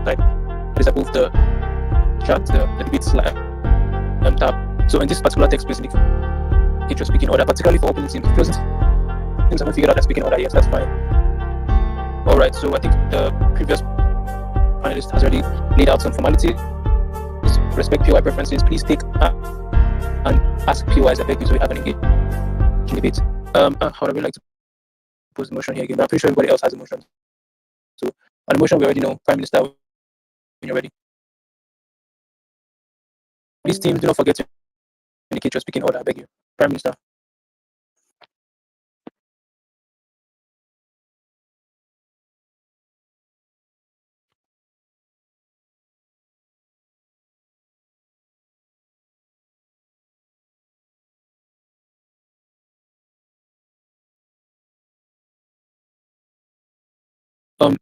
type. It is above the chart, the debate tab. So in this particular text space, it was speaking order, particularly for opening teams. Closing teams, I haven't figured out that speaking order. Yes, that's fine. All right. So I think the previous panelist has already laid out some formalities. Respect POI preferences. Please take and ask POIs. I beg you, so we have an engaging debate. How would I like to pose the motion here again? But I'm pretty sure everybody else has a motion. So on the motion, we already know Prime Minister when you're ready. These teams, do not forget to indicate your speaking order. I beg you, Prime Minister.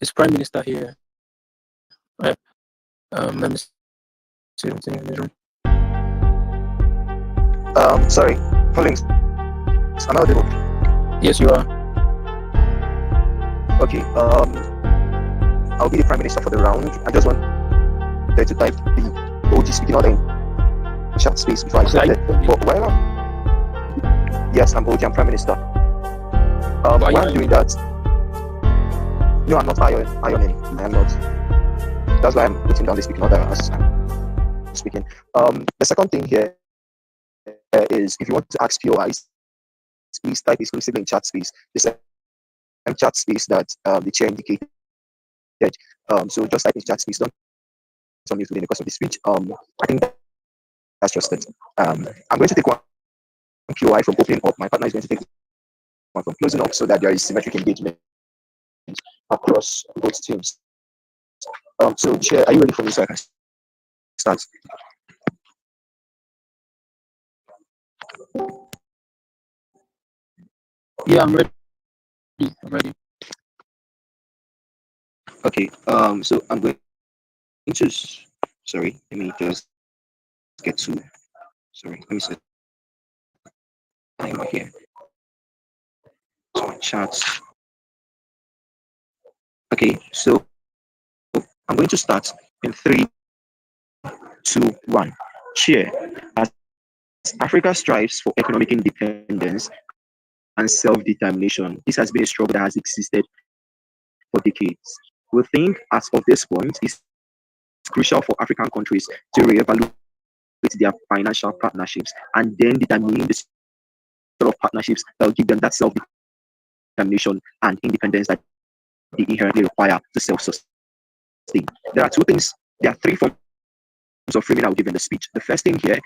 Is Prime Minister here? Right. Let me see something in the room. Sorry, Collins. Am I audible? Yes, you are. Okay. I'll be the Prime Minister for the round. I just want to type the OG speaking order in chat space before I start it. But while yes, I'm OG. I'm Prime Minister. While I'm doing that, no, I'm not ironing. I am not. That's why I'm putting down the speaking order as I'm speaking. The second thing here is if you want to ask POIs, please type exclusively in chat space. The same chat space that the chair indicated. So just type in chat space. Don't unmute within the course of the speech. I think that's just it. I'm going to take one POI from opening up. My partner is going to take one from closing up so that there is symmetric engagement across both teams. So Chair, are you ready for me so I can start? Yeah, I'm ready. I'm ready. Okay. So I'm going to. Sorry. Let me just get to. Sorry. Let me set timer here. So my charts. Okay. So I'm going to start in 3, 2, 1. Chair, as Africa strives for economic independence and self-determination, this has been a struggle that has existed for decades. We think, as of this point, it's crucial for African countries to reevaluate their financial partnerships and then determine the sort of partnerships that will give them that self-determination and independence that they inherently require to self-sustain. There are 3 forms of framing I will give in the speech. The first thing here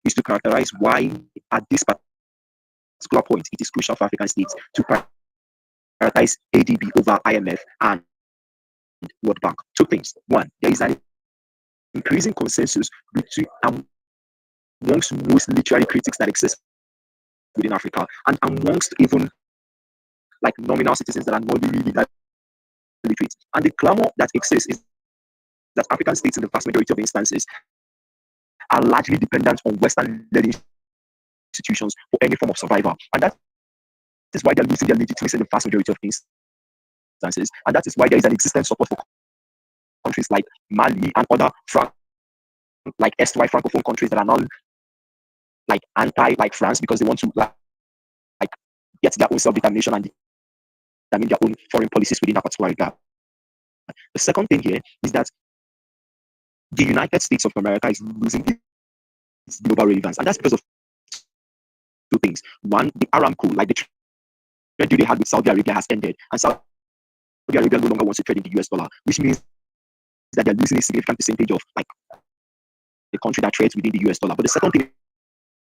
is to characterize why, at this particular point, it is crucial for African states to prioritize ADB over IMF and World Bank. 2 things. 1, there is an increasing consensus between amongst most literary critics that exist within Africa and amongst even like nominal citizens that are not really literate. And the clamor that exists is that African states, in the vast majority of instances, are largely dependent on Western-led institutions for any form of survival. And that is why they're losing their legitimacy in the vast majority of instances. And that is why there is an existent support for countries like Mali and other like SY Francophone countries that are not like anti like France because they want to like get their own self-determination and determine their own foreign policies within that particular regard. The second thing here is that the United States of America is losing its global relevance, and that's because of 2 things. 1, the Aramco, like the trade deal they had with Saudi Arabia, has ended, and Saudi Arabia no longer wants to trade in the US dollar, which means that they're losing a significant percentage of like the country that trades within the US dollar. But the second thing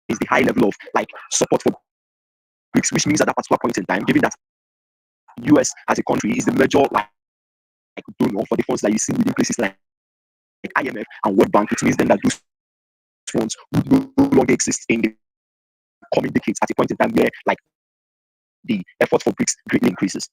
is the high level of like support for BRICS, which means at that particular point in time, given that US as a country is the major like donor for the funds that you see within places like IMF and World Bank, which means then that those funds would no longer exist in the coming decades at a point in time where like the effort for BRICS greatly increases.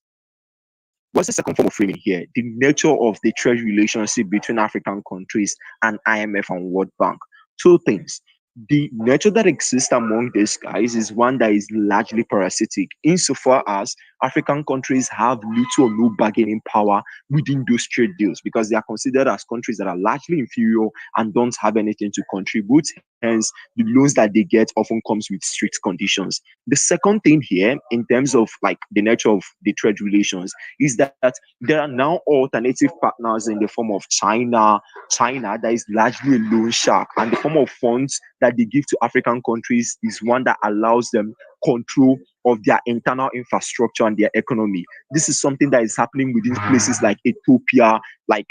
What's the second form of framing here? The nature of the trade relationship between African countries and IMF and World Bank. 2 things. The nature that exists among these guys is one that is largely parasitic, insofar as African countries have little or no bargaining power within those trade deals because they are considered as countries that are largely inferior and don't have anything to contribute. Hence, the loans that they get often comes with strict conditions. The second thing here, in terms of like the nature of the trade relations, is that there are now alternative partners in the form of China that is largely a loan shark, and the form of funds that they give to African countries is one that allows them control of their internal infrastructure and their economy. This is something that is happening within like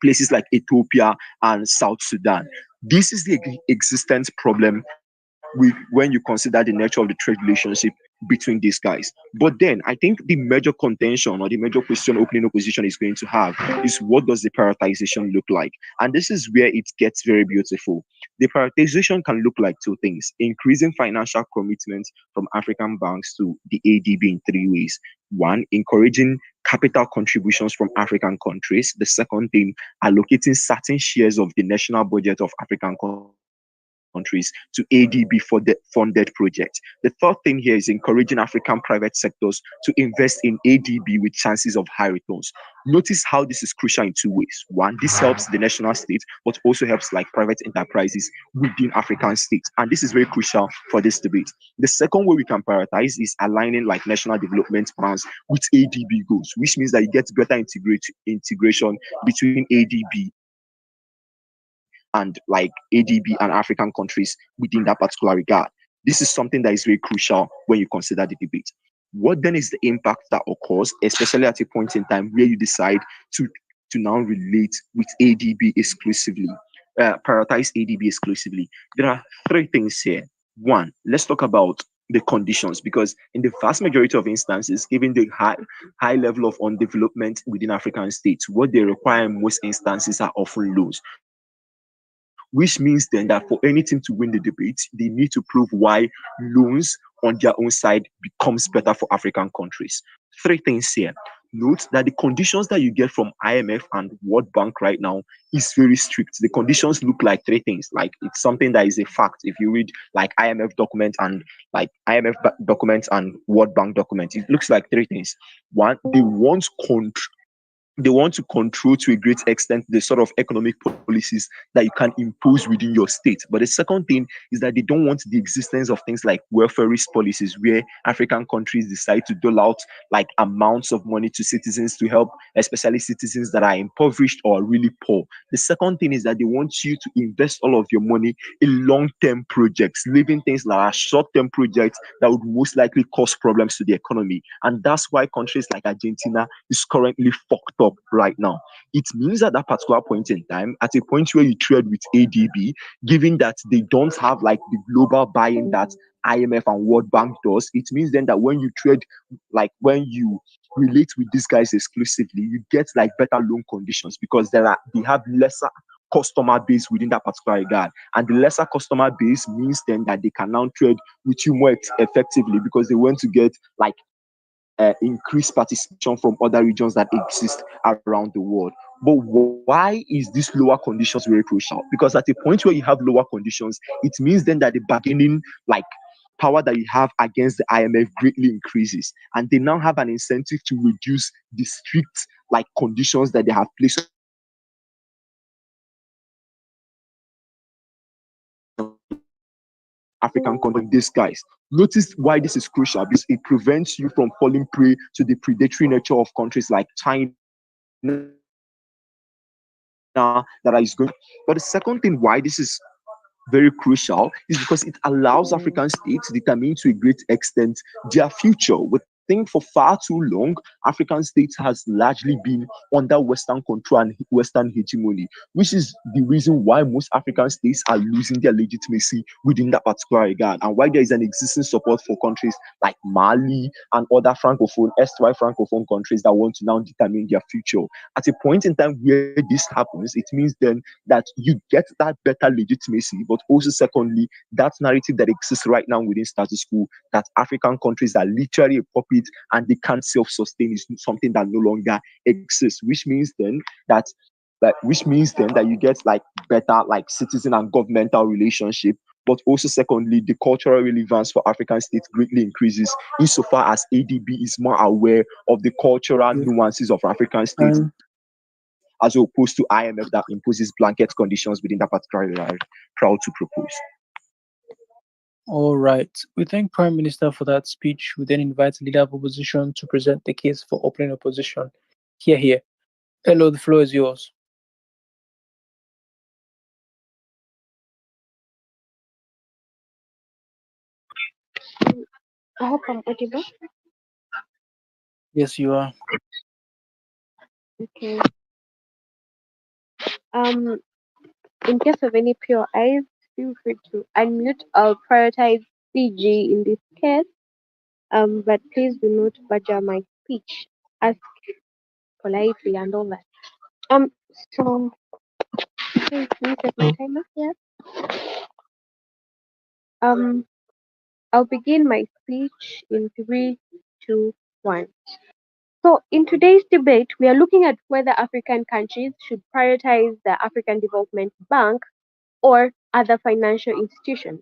places like Ethiopia and South Sudan. This is the existence problem when you consider the nature of the trade relationship between these guys. But then I think the major contention or the major question opening opposition is going to have is what does the prioritization look like? And this is where it gets very beautiful. The prioritization can look like two things: increasing financial commitment from African banks to the ADB in three ways. One, encouraging capital contributions from African countries. The second thing, allocating certain shares of the national budget of African countries to ADB for the funded project. The third thing here is encouraging African private sectors to invest in ADB with chances of high returns. Notice how this is crucial in two ways. One, this helps the national state, but also helps like private enterprises within African states. And this is very crucial for this debate. The second way we can prioritize is aligning like national development plans with ADB goals, which means that you get better integration between ADB and like ADB and African countries within that particular regard. This is something that is very crucial when you consider the debate. What then is the impact that occurs, especially at a point in time where you decide to now relate with ADB exclusively, prioritize ADB exclusively? There are three things here. One, let's talk about the conditions, because in the vast majority of instances, given the high level of undevelopment within African states, what they require in most instances are often loans, which means then that for any team to win the debate, they need to prove why loans on their own side becomes better for African countries. Three things here. Note that the conditions that you get from IMF and World Bank right now is very strict. The conditions look like three things. Like it's something that is a fact. If you read like IMF documents and documents and World Bank documents, it looks like three things. One, they want to control to a great extent the sort of economic policies that you can impose within your state. But the second thing is that they don't want the existence of things like welfareist policies where African countries decide to dole out like amounts of money to citizens to help, especially citizens that are impoverished or really poor. The second thing is that they want you to invest all of your money in long-term projects, leaving things that are short-term projects that would most likely cause problems to the economy. And that's why countries like Argentina is currently fucked up right now. It means at that particular point in time, at a point where you trade with ADB, given that they don't have like the global buy-in that IMF and World Bank does, it means then that when you trade, like when you relate with these guys exclusively, you get like better loan conditions because they have lesser customer base within that particular regard, and the lesser customer base means then that they can now trade with you more effectively because they want to get like increased participation from other regions that exist around the world. But why is this lower conditions very crucial? Because at a point where you have lower conditions, it means then that the bargaining like power that you have against the IMF greatly increases, and they now have an incentive to reduce the strict like conditions that they have placed African country, these guys. Notice why this is crucial, because it prevents you from falling prey to the predatory nature of countries like China that is going. But the second thing why this is very crucial is because it allows African states to determine to a great extent their future. With think for far too long, African states has largely been under Western control and Western hegemony, which is the reason why most African states are losing their legitimacy within that particular regard, and why there is an existing support for countries like Mali and other francophone countries that want to now determine their future. At a point in time where this happens, it means then that you get that better legitimacy, but also secondly, that narrative that exists right now within status quo, that African countries are literally a puppet and they can't self-sustain, is something that no longer exists, which means then that you get like better like citizen and governmental relationship but also secondly, the cultural relevance for African states greatly increases insofar as ADB is more aware of the cultural Yeah. nuances of African states And as opposed to IMF that imposes blanket conditions within that particular area. Proud to propose. all right. We thank Prime Minister for that speech. We then invite Leader of Opposition to present the case for opening opposition. Here, here. Hello, the floor is yours. I hope I'm audible. Yes, you are. Okay. Um, in case of any pure eyes, feel free to unmute. I'll prioritize CG in this case. But please do not badger my speech. Ask politely and all that. So okay, can you set my timer? Yeah. Um, I'll begin my speech in three, two, one. So, in today's debate, we are looking at whether African countries should prioritize the African Development Bank or other financial institutions.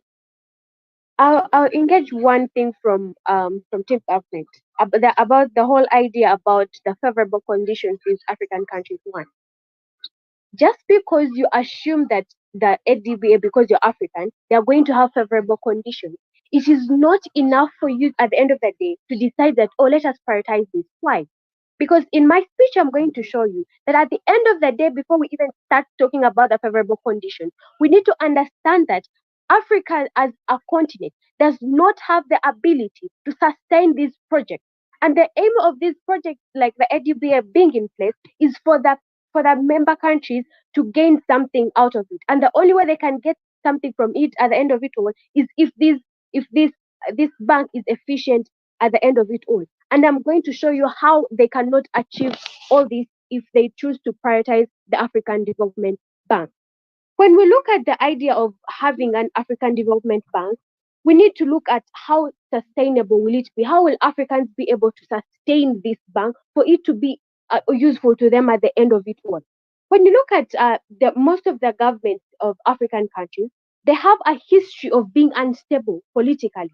I'll engage one thing from Tim Government about the whole idea about the favorable conditions these African countries want. Just because you assume that the ADBA, because you're African, they are going to have favorable conditions, it is not enough for you at the end of the day to decide that, oh, let us prioritize this. Why? Because in my speech, I'm going to show you that at the end of the day, before we even start talking about the favorable conditions, we need to understand that Africa as a continent does not have the ability to sustain these projects. And the aim of these projects, like the ADBA being in place, is for the member countries to gain something out of it. And the only way they can get something from it at the end of it all is if this bank is efficient at the end of it all. And I'm going to show you how they cannot achieve all this if they choose to prioritize the African Development Bank. When we look at the idea of having an African Development Bank, we need to look at how sustainable will it be? How will Africans be able to sustain this bank for it to be useful to them at the end of it all? When you look at most of the governments of African countries, they have a history of being unstable politically.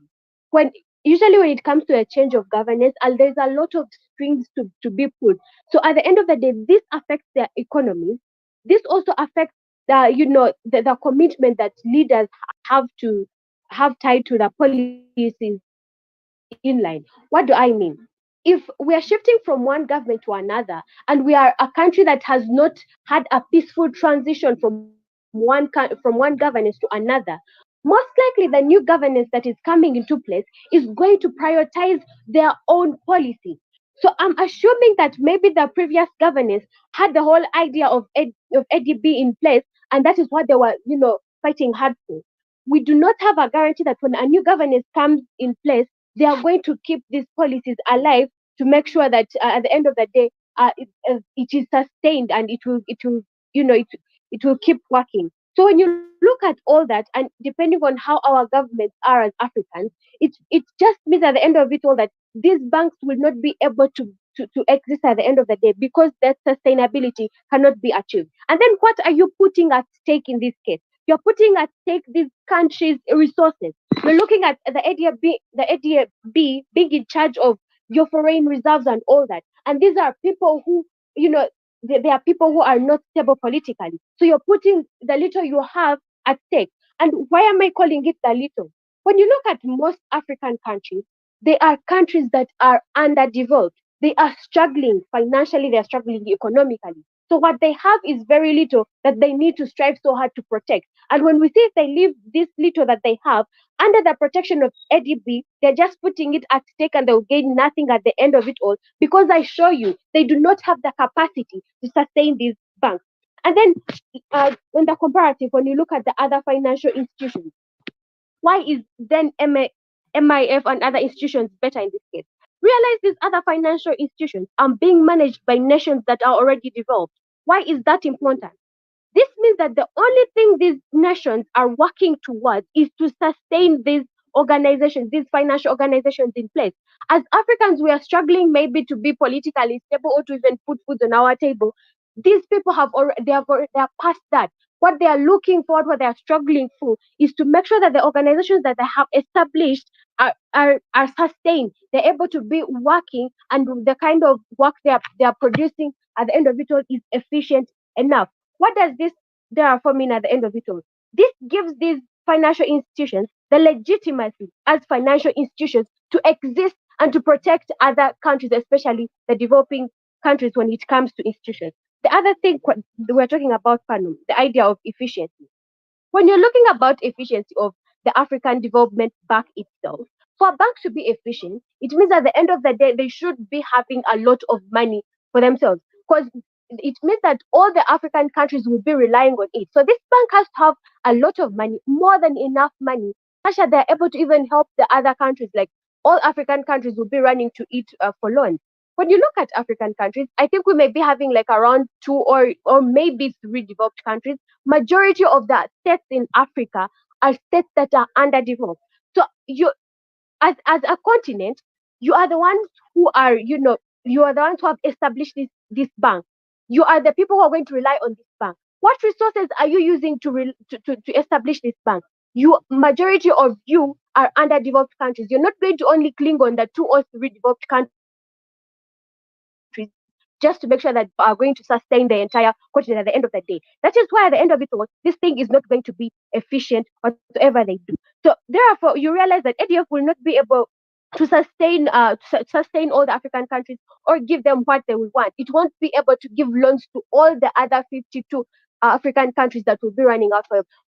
When usually when it comes to a change of governance, and there's a lot of strings to be pulled. So at the end of the day, this affects their economies. This also affects the commitment that leaders have to have tied to the policies in line. What do I mean? If we are shifting from one government to another, and we are a country that has not had a peaceful transition from one governance to another, most likely the new governance that is coming into place is going to prioritize their own policy. So I'm assuming that maybe the previous governance had the whole idea of ADB in place, and that is what they were, fighting hard for. We do not have a guarantee that when a new governance comes in place, they are going to keep these policies alive to make sure that at the end of the day, it is sustained and it will keep working. So when you look at all that, and depending on how our governments are as Africans, it just means at the end of it all that these banks will not be able to exist at the end of the day because that sustainability cannot be achieved. And then what are you putting at stake in this case? You're putting at stake these countries' resources. We're looking at the ADB being in charge of your foreign reserves and all that. And these are people who, they are people who are not stable politically. So you're putting the little you have at stake. And why am I calling it the little? When you look at most African countries, they are countries that are underdeveloped. They are struggling financially, they are struggling economically. So what they have is very little that they need to strive so hard to protect. And when we say they leave this little that they have under the protection of ADB, they're just putting it at stake and they'll gain nothing at the end of it all because I show you they do not have the capacity to sustain these banks. And then in the comparative, when you look at the other financial institutions, why is then MIF and other institutions better in this case? Realize these other financial institutions are being managed by nations that are already developed. Why is that important? This means that the only thing these nations are working towards is to sustain these organizations, these financial organizations in place. As Africans, we are struggling maybe to be politically stable or to even put food on our table. These people have already they are past that. What they are looking for, what they are struggling for, is to make sure that the organizations that they have established are sustained. They're able to be working, and the kind of work they are producing at the end of it all is efficient enough. What does this therefore mean at the end of it all? This gives these financial institutions the legitimacy as financial institutions to exist and to protect other countries, especially the developing countries, when it comes to institutions. The other thing we're talking about, Panu, the idea of efficiency. When you're looking about efficiency of the African Development Bank itself, for a bank to be efficient, it means at the end of the day, they should be having a lot of money for themselves. Because it means that all the African countries will be relying on it. So this bank has to have a lot of money, more than enough money, such that they're able to even help the other countries. Like all African countries will be running to it for loans. When you look at African countries, I think we may be having like around two or maybe three developed countries. Majority of the states in Africa are states that are underdeveloped. So you, as a continent, you are the ones who are, you are the ones who have established this bank. You are the people who are going to rely on this bank. What resources are you using to establish this bank? You, majority of you are underdeveloped countries. You're not going to only cling on the two or three developed countries just to make sure that are going to sustain the entire continent at the end of the day. That is why at the end of it all, this thing is not going to be efficient whatsoever they do. So therefore, you realize that ADF will not be able to sustain all the African countries or give them what they will want. It won't be able to give loans to all the other 52 African countries that will be running out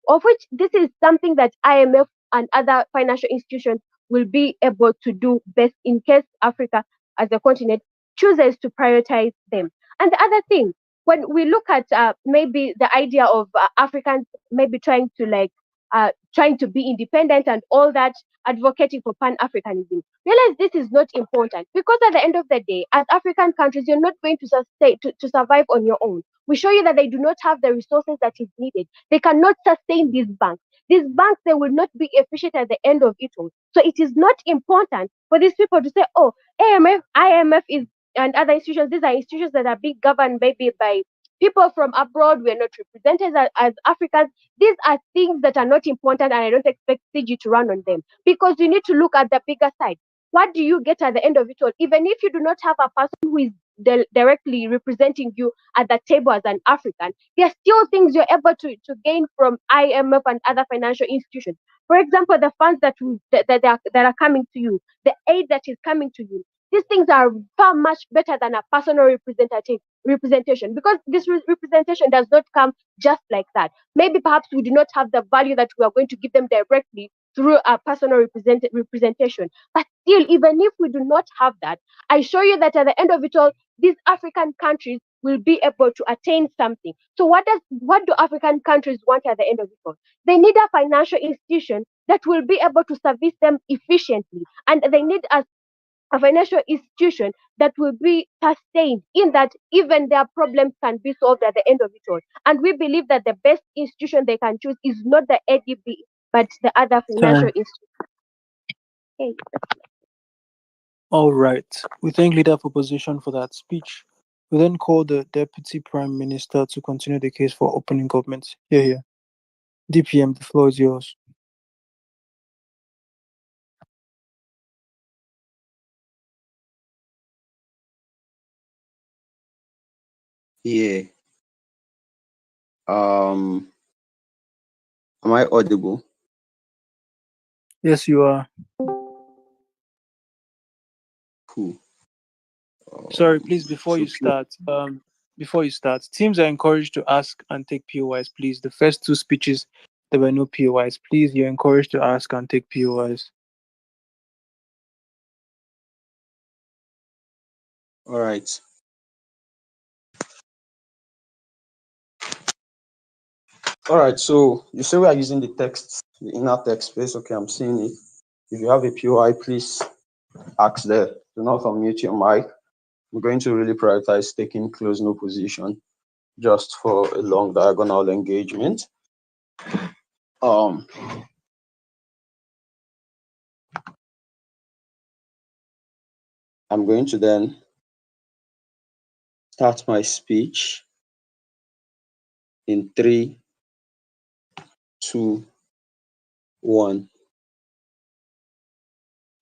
of which this is something that IMF and other financial institutions will be able to do best in case Africa as a continent chooses to prioritize them. And the other thing, when we look at maybe the idea of Africans maybe trying to be independent and all that, advocating for Pan-Africanism, realize this is not important, because at the end of the day, as African countries, you're not going to sustain to survive on your own. We show you that they do not have the resources that is needed. They cannot sustain these banks. These banks, they will not be efficient at the end of it all. So it is not important for these people to say, oh, IMF is and other institutions. These are institutions that are being governed maybe by people from abroad. We are not represented as Africans. These are things that are not important, and I don't expect CG to run on them, because you need to look at the bigger side. What do you get at the end of it all? Even if you do not have a person who is directly representing you at the table as an African, there are still things you're able to gain from IMF and other financial institutions. For example, the funds that are coming to you, the aid that is coming to you, these things are far much better than a personal representation, because this representation does not come just like that. Maybe perhaps we do not have the value that we are going to give them directly through a personal representation. But still, even if we do not have that, I show you that at the end of it all, these African countries will be able to attain something. So what do African countries want at the end of it all? They need a financial institution that will be able to service them efficiently, and they need a financial institution that will be sustained, in that even their problems can be solved at the end of it all. And we believe that the best institution they can choose is not the ADB, but the other financial Time. institution. Okay. All right. We thank leader of opposition for that speech. We then call the Deputy Prime Minister to continue the case for opening government. Here. DPM, the floor is yours. Yeah. Am I audible? Yes, you are. Cool. Sorry, please, before So you start, teams are encouraged to ask and take POIs, please. The first two speeches, there were no POIs. Please, you're encouraged to ask and take POIs. all right. All right. So you say we are using the text, the inner text space. Okay, I'm seeing it. If you have a POI, please ask there. Do not unmute your mic. We're going to really prioritize taking close no position just for a long diagonal engagement. Um, I'm going to then start my speech in 3, 2, 1.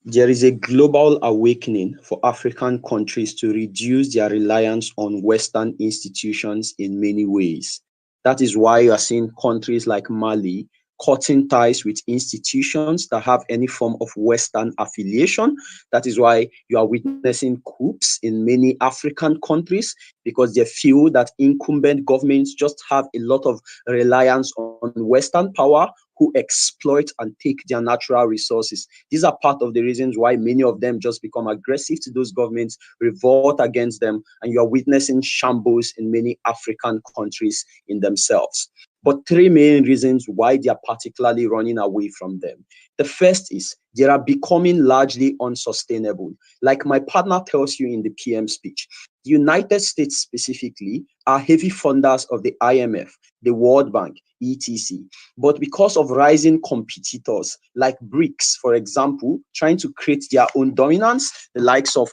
There is a global awakening for African countries to reduce their reliance on Western institutions in many ways. That is why you are seeing countries like Mali cutting ties with institutions that have any form of Western affiliation. That is why you are witnessing coups in many African countries, because they feel that incumbent governments just have a lot of reliance on Western power, who exploit and take their natural resources. These are part of the reasons why many of them just become aggressive to those governments, revolt against them, and you are witnessing shambles in many African countries in themselves. But three main reasons why they are particularly running away from them. The first is they are becoming largely unsustainable. Like my partner tells you in the PM speech, the United States specifically are heavy funders of the IMF, the World Bank, etc. But because of rising competitors like BRICS, for example, trying to create their own dominance, the likes of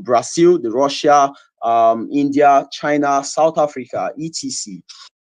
Brazil, the Russia, India, China, South Africa, etc.,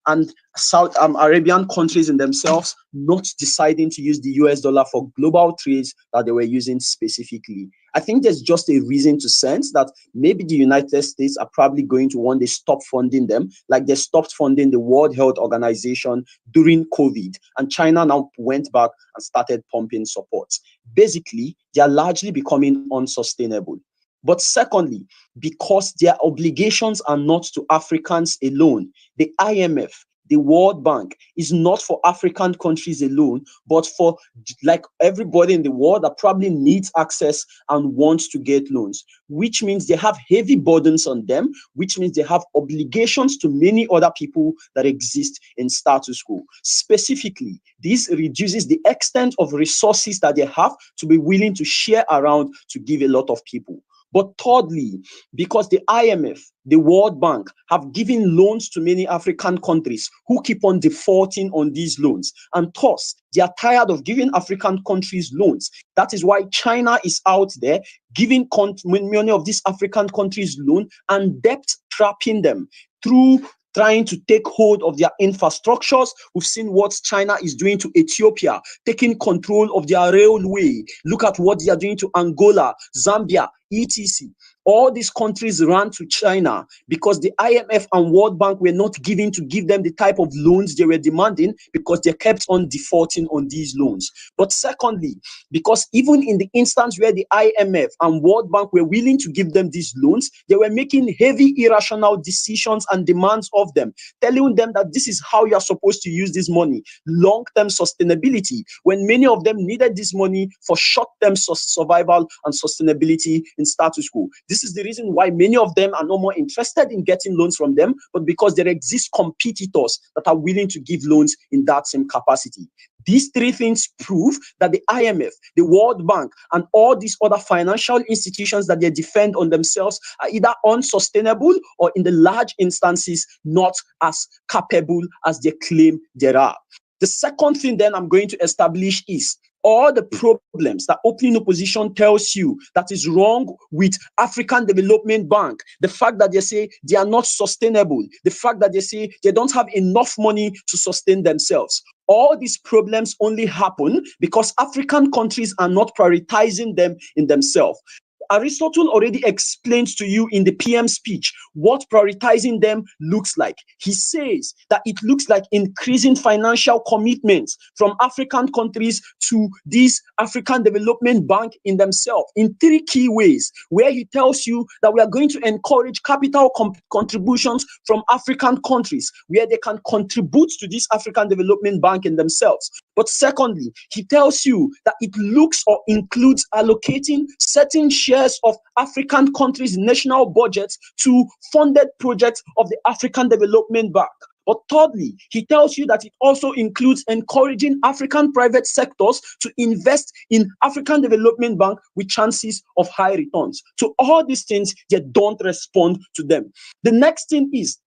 and South Arabian countries in themselves not deciding to use the US dollar for global trades that they were using specifically. I think there's just a reason to sense that maybe the United States are probably going to one day stop funding them, like they stopped funding the World Health Organization during COVID, and China now went back and started pumping support. Basically, they are largely becoming unsustainable. But secondly, because their obligations are not to Africans alone, the IMF, the World Bank is not for African countries alone, but for like everybody in the world that probably needs access and wants to get loans, which means they have heavy burdens on them, which means they have obligations to many other people that exist in status quo. Specifically, this reduces the extent of resources that they have to be willing to share around to give a lot of people. But thirdly, because the IMF, the World Bank have given loans to many African countries who keep on defaulting on these loans. And thus, they are tired of giving African countries loans. That is why China is out there giving many of these African countries loan and debt trapping them through trying to take hold of their infrastructures. We've seen what China is doing to Ethiopia, taking control of their railway. Look at what they are doing to Angola, Zambia, etc. All these countries ran to China because the IMF and World Bank were not giving to give them the type of loans they were demanding, because they kept on defaulting on these loans. But secondly, because even in the instance where the IMF and World Bank were willing to give them these loans, they were making heavy irrational decisions and demands of them, telling them that this is how you are supposed to use this money, long-term sustainability, when many of them needed this money for short-term survival and sustainability in status quo. This is the reason why many of them are no more interested in getting loans from them, but because there exist competitors that are willing to give loans in that same capacity. These three things prove that the IMF, the World Bank, and all these other financial institutions that they defend on themselves are either unsustainable or, in the large instances, not as capable as they claim there are. The second thing then I'm going to establish is all the problems that opening opposition tells you that is wrong with African Development Bank, the fact that they say they are not sustainable, the fact that they say they don't have enough money to sustain themselves. All these problems only happen because African countries are not prioritizing them in themselves. Aristotle already explains to you in the PM speech what prioritizing them looks like. He says that it looks like increasing financial commitments from African countries to this African Development Bank in themselves in three key ways, where he tells you that we are going to encourage capital contributions from African countries where they can contribute to this African Development Bank in themselves. But secondly, he tells you that it looks or includes allocating certain shares of African countries' national budgets to funded projects of the African Development Bank. But thirdly, he tells you that it also includes encouraging African private sectors to invest in African Development Bank with chances of high returns. So all these things, they don't respond to them. The next thing is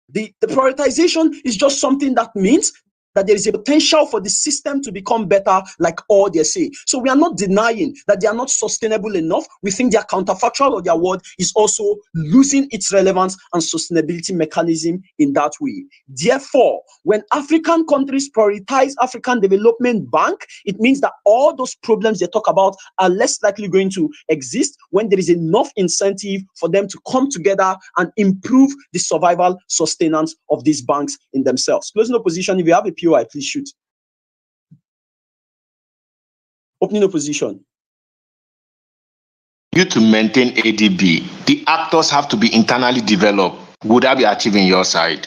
the prioritization is just something that means that there is a potential for the system to become better, like all they say. So we are not denying that they are not sustainable enough. We think their counterfactual of their word is also losing its relevance and sustainability mechanism in that way. Therefore, when African countries prioritize African Development Bank, it means that all those problems they talk about are less likely going to exist when there is enough incentive for them to come together and improve the survival sustenance of these banks in themselves. Closing opposition, if you have a POI, please shoot. Opening opposition. You to maintain ADB, the actors have to be internally developed. Would that be achieving your side?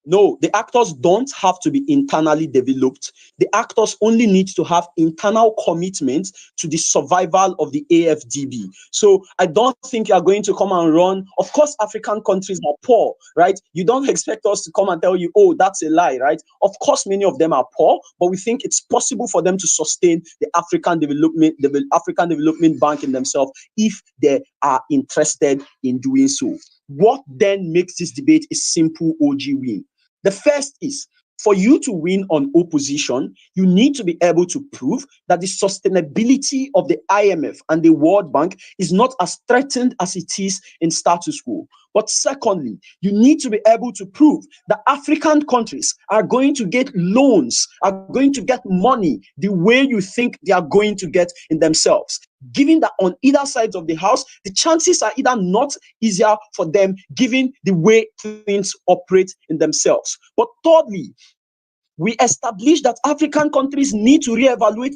No, the actors don't have to be internally developed. The actors only need to have internal commitment to the survival of the AFDB. So I don't think you are going to come and run. Of course, African countries are poor, right? You don't expect us to come and tell you, oh, that's a lie, right? Of course, many of them are poor, but we think it's possible for them to sustain the African Development Bank in themselves if they are interested in doing so. What then makes this debate a simple OG win? The first is, for you to win on opposition, you need to be able to prove that the sustainability of the IMF and the World Bank is not as threatened as it is in status quo. But secondly, you need to be able to prove that African countries are going to get loans, are going to get money the way you think they are going to get in themselves. Given that on either side of the house, the chances are either not easier for them, given the way things operate in themselves. But thirdly, we established that African countries need to reevaluate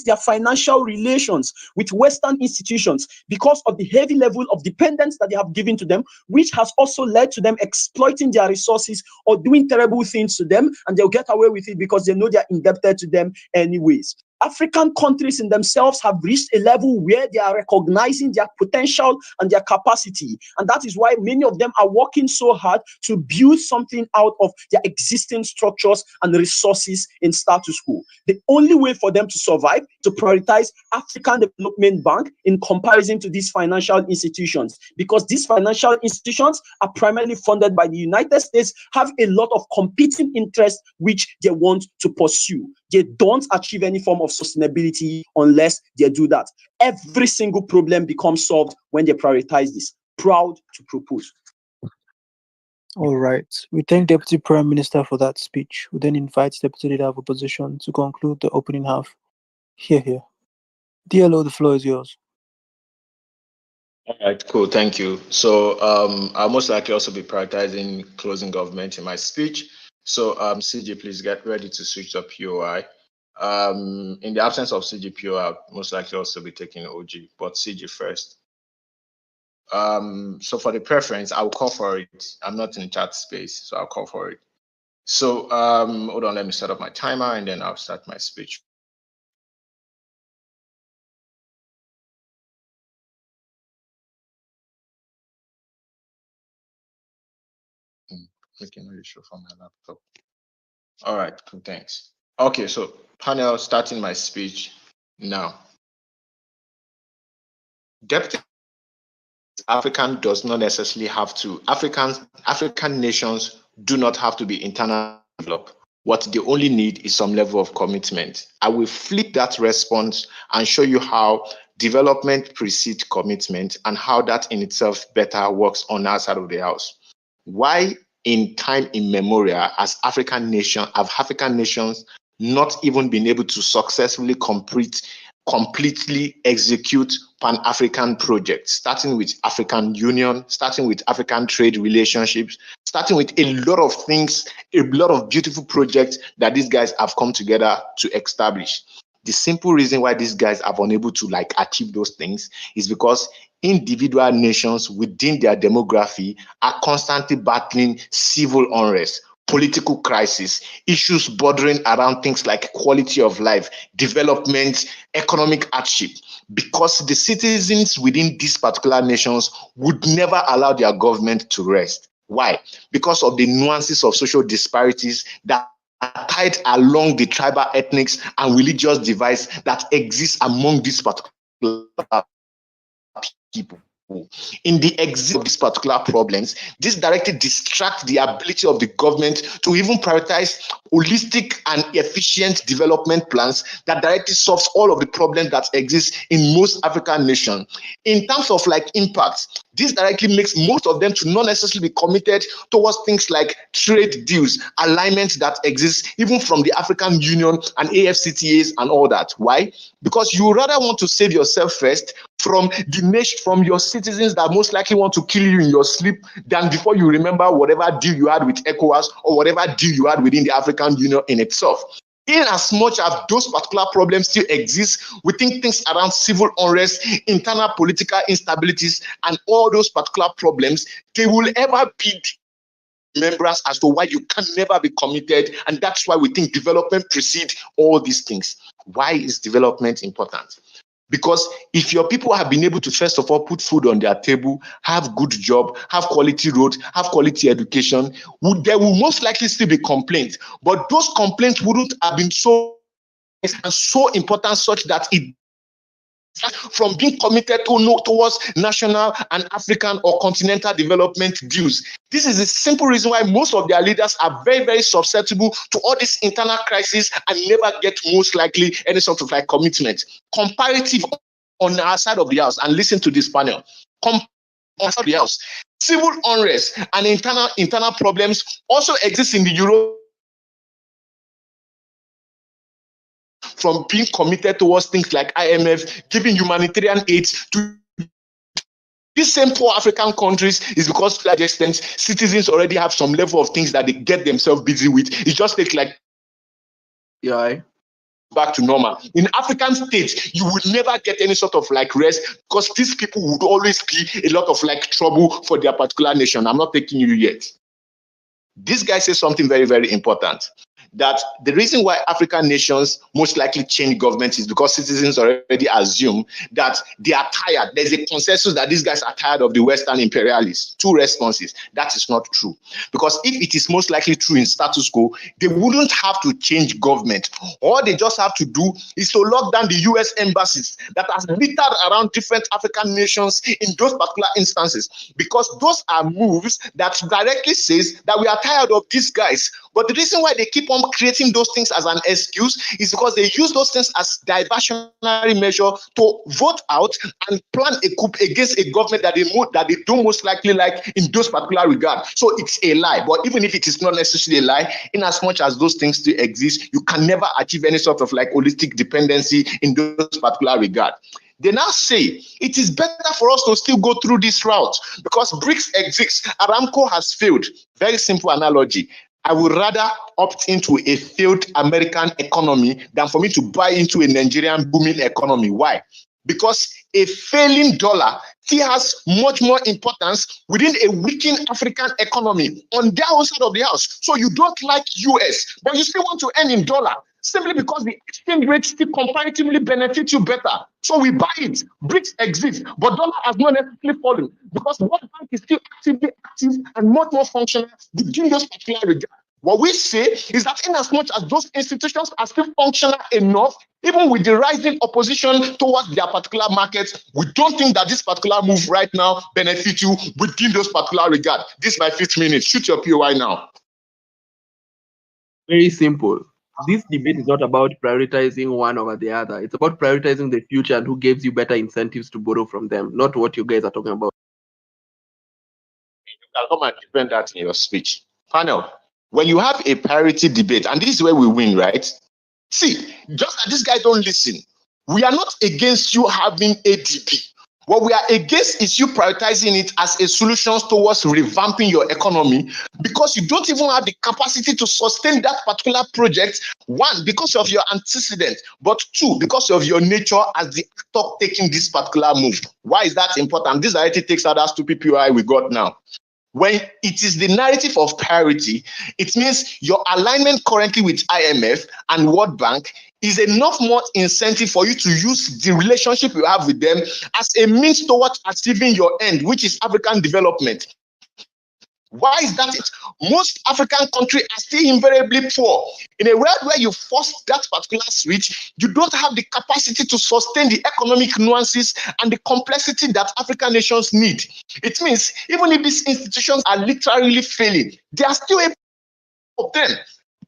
their financial relations with Western institutions because of the heavy level of dependence that they have given to them, which has also led to them exploiting their resources or doing terrible things to them, and they'll get away with it because they know they're indebted to them anyways. African countries in themselves have reached a level where they are recognizing their potential and their capacity. And that is why many of them are working so hard to build something out of their existing structures and resources in status quo. The only way for them to survive, to prioritize African Development Bank in comparison to these financial institutions, because these financial institutions are primarily funded by the United States, have a lot of competing interests which they want to pursue. They don't achieve any form of sustainability unless they do that. Every single problem becomes solved when they prioritize this. Proud to propose. All right. We thank Deputy Prime Minister for that speech. We then invite Deputy Leader of Opposition to conclude the opening half. Here. DLO, the floor is yours. All right, cool. Thank you. So I'll most likely also be prioritizing closing government in my speech. So CG, please get ready to switch to POI. In the absence of CG POI, I'll most likely also be taking OG, but CG first. So for the preference, I'll call for it. I'm not in chat space, so I'll call for it. So hold on, let me set up my timer and then I'll start my speech. Making no issue from my laptop. All right, cool, thanks. Okay, so panel, starting my speech now. Deputy African does not necessarily have to, African nations do not have to be internally developed. What they only need is some level of commitment. I will flip that response and show you how development precedes commitment and how that in itself better works on our side of the house. Why in time immemorial have African nations not even been able to successfully completely execute Pan-African projects, starting with African Union, starting with African trade relationships, starting with a lot of things, a lot of beautiful projects that these guys have come together to establish. The simple reason why these guys are unable to achieve those things is because individual nations within their demography are constantly battling civil unrest, political crisis, issues bordering around things like quality of life, development, economic hardship, because the citizens within these particular nations would never allow their government to rest. Why? Because of the nuances of social disparities that are tied along the tribal, ethnics, and religious divides that exist among these particular people. in the exit of these particular problems, this directly distracts the ability of the government to even prioritize holistic and efficient development plans that directly solves all of the problems that exist in most African nations. In terms of like impact, this directly makes most of them to not necessarily be committed towards things like trade deals, alignment that exists even from the African Union and AFCTAs and all that. Why? Because you rather want to save yourself first from the nation, from your citizens that most likely want to kill you in your sleep, than before you remember whatever deal you had with ECOWAS or whatever deal you had within the African Union in itself. In as much as those particular problems still exist, we think things around civil unrest, internal political instabilities, and all those particular problems, they will ever be remembrance as to why you can never be committed, and that's why we think development precedes all these things. Why is development important? Because if your people have been able to, first of all, put food on their table, have good job, have quality roads, have quality education, there will most likely still be complaints. But those complaints wouldn't have been so important such that it from being committed towards national and African or continental development deals. This is the simple reason why most of their leaders are very, very susceptible to all this internal crisis and never get most likely any sort of like commitment. Comparative on our side of the house, and listen to this panel. On our side of the house, civil unrest and internal problems also exist in the Euro. From being committed towards things like IMF, giving humanitarian aid to these same poor African countries, is because to a large extent, citizens already have some level of things that they get themselves busy with. It just takes like back to normal. In African states, you would never get any sort of like rest because these people would always be a lot of like trouble for their particular nation. I'm not taking you yet. This guy says something very, very important. That the reason why African nations most likely change governments is because citizens already assume that they are tired. There's a consensus that these guys are tired of the Western imperialists. Two responses. That is not true. Because if it is most likely true in status quo, they wouldn't have to change government. All they just have to do is to lock down the US embassies that are littered around different African nations in those particular instances. Because those are moves that directly says that we are tired of these guys. But the reason why they keep on creating those things as an excuse is because they use those things as diversionary measure to vote out and plan a coup against a government that they don't most likely like in those particular regard. So it's a lie. But even if it is not necessarily a lie, in as much as those things still exist, you can never achieve any sort of like holistic dependency in those particular regard. They now say it is better for us to still go through this route because BRICS exists. Aramco has failed. Very simple analogy. I would rather opt into a failed American economy than for me to buy into a Nigerian booming economy. Why? Because a failing dollar still has much more importance within a weakened African economy on their own side of the house. So you don't like US, but you still want to earn in dollar simply because the exchange rate still comparatively benefits you better. So we buy it. BRICS exist, but dollar has not necessarily fallen because World Bank is still actively active and much more functional within those particular regards. What we say is that in as much as those institutions are still functional enough, even with the rising opposition towards their particular markets, we don't think that this particular move right now benefits you within those particular regard. This is my 5th minute. Shoot your POI now. Very simple. This debate is not about prioritizing one over the other. It's about prioritizing the future and who gives you better incentives to borrow from them, not what you guys are talking about. You can come and defend that in your speech. Panel, when you have a priority debate, and this is where we win, right? See, just that these guys don't listen. We are not against you having ADP. What we are against is you prioritizing it as a solution towards revamping your economy because you don't even have the capacity to sustain that particular project. One, because of your antecedent, but two, because of your nature as the actor taking this particular move. Why is that important? This already takes out that stupid POI we got now. When it is the narrative of parity, it means your alignment currently with IMF and World Bank is enough more incentive for you to use the relationship you have with them as a means towards achieving your end, which is African development. Why is that it? Most African countries are still invariably poor. In a world where you force that particular switch, you don't have the capacity to sustain the economic nuances and the complexity that African nations need. It means even if these institutions are literally failing, they are still able of them.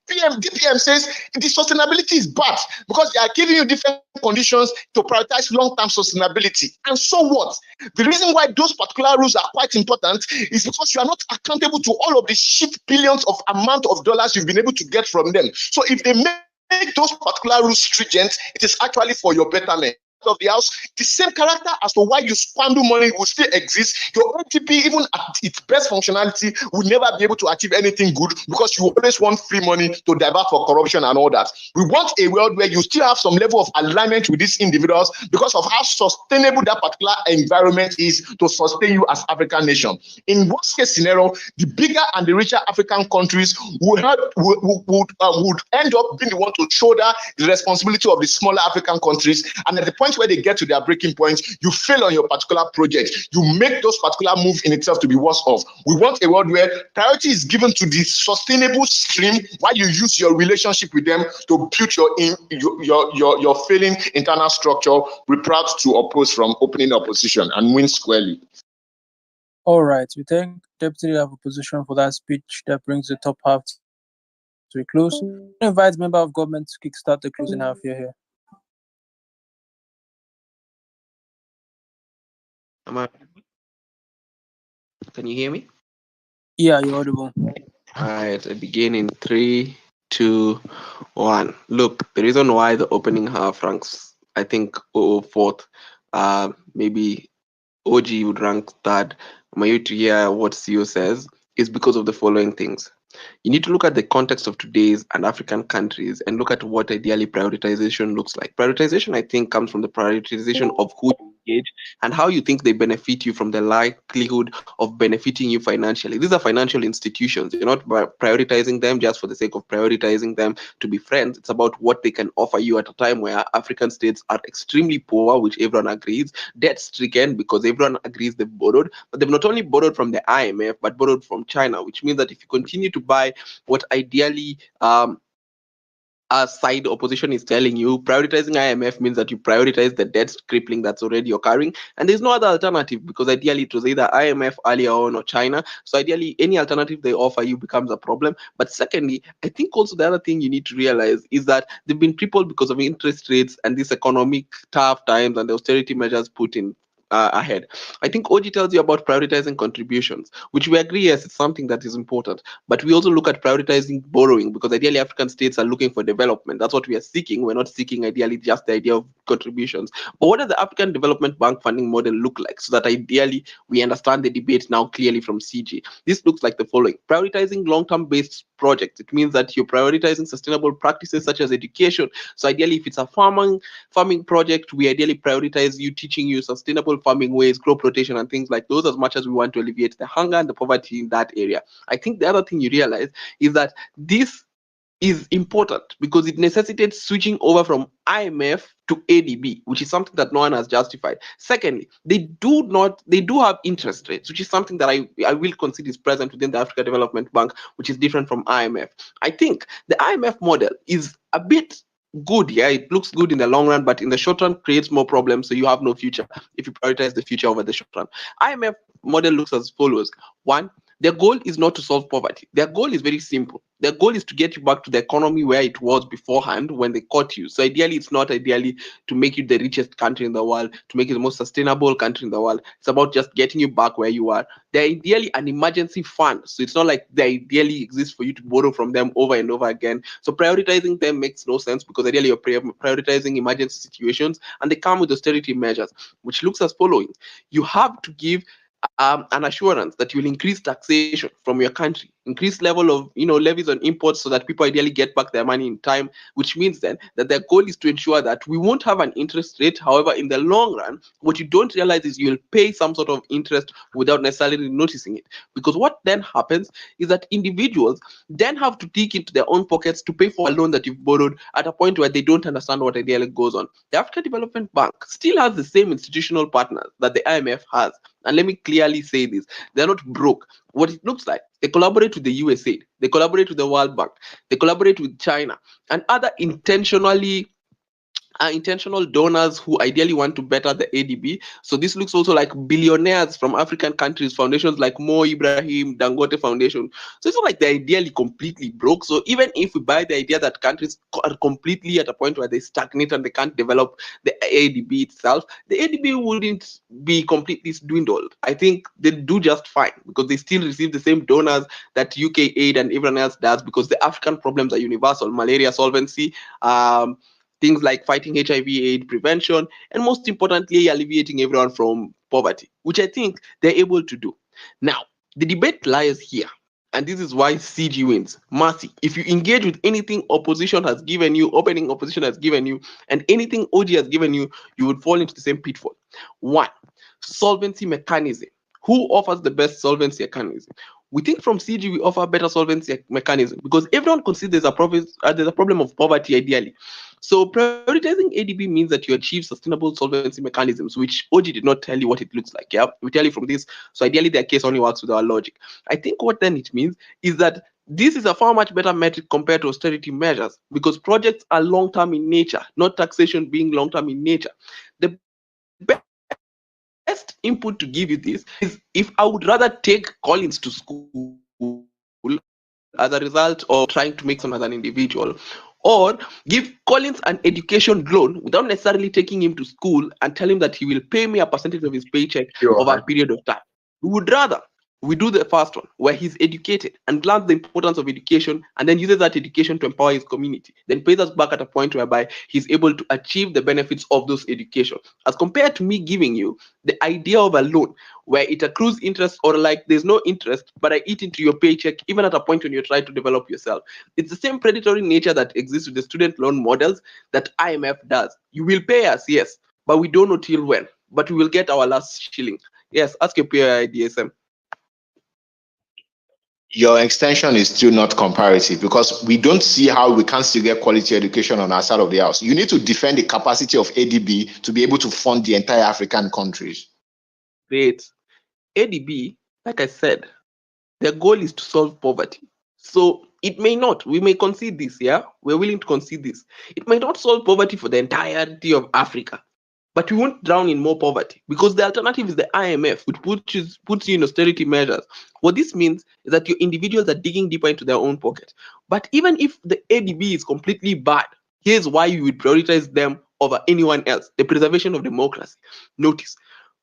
DPM says the sustainability is bad because they are giving you different conditions to prioritize long-term sustainability. And so what? The reason why those particular rules are quite important is because you are not accountable to all of the shit billions of amount of dollars you've been able to get from them. So if they make those particular rules stringent, it is actually for your betterment of the house. The same character as to why you squander money will still exist. Your OTP, even at its best functionality, will never be able to achieve anything good because you always want free money to divert for corruption and all that. We want a world where you still have some level of alignment with these individuals because of how sustainable that particular environment is to sustain you as African nation. In worst case scenario, the bigger and the richer African countries would end up being the one to shoulder the responsibility of the smaller African countries, and at the point where they get to their breaking point, you fail on your particular project. You make those particular moves in itself to be worse off. We want a world where priority is given to the sustainable stream while you use your relationship with them to build your failing internal structure. We're proud to oppose from opening opposition and win squarely. All right, we thank Deputy Leader of Opposition for that speech that brings the top half to a close. I invite member of government to kickstart the closing half here. Can you hear me? Yeah, you're audible. All right, I begin in 3, 2, 1. Look, the reason why the opening half ranks, I think, fourth, maybe OG would rank third, Mayu to hear what CEO says, is because of the following things. You need to look at the context of today's and African countries and look at what ideally prioritization looks like. Prioritization, I think, comes from the prioritization of who you engage and how you think they benefit you from the likelihood of benefiting you financially. These are financial institutions. You're not prioritizing them just for the sake of prioritizing them to be friends. It's about what they can offer you at a time where African states are extremely poor, which everyone agrees, debt stricken because everyone agrees they've borrowed, but they've not only borrowed from the IMF, but borrowed from China, which means that if you continue to buy what ideally a side opposition is telling you, prioritizing IMF means that you prioritize the debt crippling that's already occurring, and there's no other alternative because ideally it was either IMF earlier on or China. So ideally, any alternative they offer you becomes a problem. But secondly, I think also the other thing you need to realize is that they've been crippled because of interest rates and these economic tough times and the austerity measures put in ahead. I think OG tells you about prioritizing contributions, which we agree, yes, it's something that is important. But we also look at prioritizing borrowing because ideally African states are looking for development. That's what we are seeking. We're not seeking ideally just the idea of contributions. But what does the African Development Bank funding model look like so that ideally we understand the debate now clearly from CG? This looks like the following. Prioritizing long-term based projects. It means that you're prioritizing sustainable practices such as education. So ideally, if it's a farming project, we ideally prioritize you teaching you sustainable farming ways, crop rotation, and things like those, as much as we want to alleviate the hunger and the poverty in that area. I think the other thing you realize is that this is important because it necessitates switching over from IMF to ADB, which is something that no one has justified. Secondly, they do have interest rates, which is something that I will concede is present within the Africa Development Bank, which is different from IMF. I think the IMF model is a bit good, yeah, it looks good in the long run, but in the short run creates more problems, so you have no future if you prioritize the future over the short run. IMF model looks as follows. One, their goal is not to solve poverty. Their goal is very simple. Their goal is to get you back to the economy where it was beforehand when they caught you. So ideally, it's not ideally to make you the richest country in the world, to make you the most sustainable country in the world. It's about just getting you back where you are. They're ideally an emergency fund. So it's not like they ideally exist for you to borrow from them over and over again. So prioritizing them makes no sense because ideally you're prioritizing emergency situations and they come with austerity measures, which looks as following. You have to give an assurance that you will increase taxation from your country, increase level of levies on imports so that people ideally get back their money in time, which means then that their goal is to ensure that we won't have an interest rate. However, in the long run, what you don't realize is you'll pay some sort of interest without necessarily noticing it. Because what then happens is that individuals then have to dig into their own pockets to pay for a loan that you've borrowed at a point where they don't understand what ideally goes on. The African Development Bank still has the same institutional partners that the IMF has. And let me clearly say this, they're not broke. What it looks like, they collaborate with the USA, they collaborate with the World Bank, they collaborate with China and other intentional donors who ideally want to better the ADB. So this looks also like billionaires from African countries, foundations like Mo Ibrahim, Dangote Foundation. So it's not like they're ideally completely broke. So even if we buy the idea that countries are completely at a point where they stagnate and they can't develop the ADB itself, the ADB wouldn't be completely dwindled. I think they do just fine because they still receive the same donors that UK aid and everyone else does, because the African problems are universal: malaria solvency, things like fighting HIV, AIDS prevention, and most importantly, alleviating everyone from poverty, which I think they're able to do. Now, the debate lies here. And this is why CG wins. Mercy, if you engage with anything opposition has given you, opening opposition has given you, and anything OG has given you, you would fall into the same pitfall. One, solvency mechanism. Who offers the best solvency mechanism? We think from CG we offer better solvency mechanism because everyone considers there's a problem of poverty ideally. So prioritizing ADB means that you achieve sustainable solvency mechanisms, which OG did not tell you what it looks like. Yeah, we tell you from this. So ideally, their case only works with our logic. I think what then it means is that this is a far much better metric compared to austerity measures because projects are long term in nature, not taxation being long term in nature. The best input to give you this is if I would rather take Collins to school as a result of trying to make some as an individual, or give Collins an education loan without necessarily taking him to school and tell him that he will pay me a percentage of his paycheck over a period of time. We would rather we do the first one where he's educated and learns the importance of education and then uses that education to empower his community, then pays us back at a point whereby he's able to achieve the benefits of those education, as compared to me giving you the idea of a loan where it accrues interest, or like there's no interest but I eat into your paycheck even at a point when you try to develop yourself. It's the same predatory nature that exists with the student loan models that IMF does. You will pay us, yes, but we don't know till when, but we will get our last shilling. Yes, ask your peer DSM. Your extension is still not comparative because we don't see how we can still get quality education on our side of the house. You need to defend the capacity of ADB to be able to fund the entire African countries. Great. ADB, like I said, their goal is to solve poverty. So it may not, we may concede this, yeah? We're willing to concede this. It may not solve poverty for the entirety of Africa, but we won't drown in more poverty because the alternative is the IMF, which puts you in austerity measures. What this means is that your individuals are digging deeper into their own pocket. But even if the ADB is completely bad, here's why you would prioritize them over anyone else: the preservation of democracy. Notice,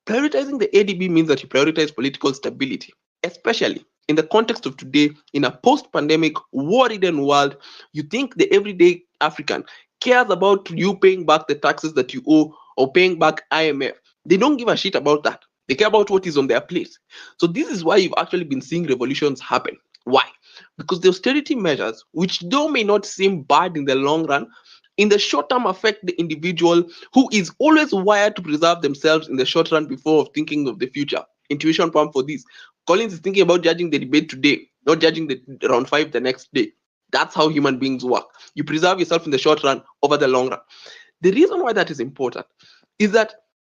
prioritizing the ADB means that you prioritize political stability, especially in the context of today, in a post-pandemic, war-ridden world. You think the everyday African cares about you paying back the taxes that you owe or paying back IMF. They don't give a shit about that. They care about what is on their plate. So this is why you've actually been seeing revolutions happen. Why? Because the austerity measures, which though may not seem bad in the long run, in the short term affect the individual who is always wired to preserve themselves in the short run before thinking of the future. Intuition pump for this. Collins is thinking about judging the debate today, not judging the round 5 the next day. That's how human beings work. You preserve yourself in the short run over the long run. The reason why that is important is that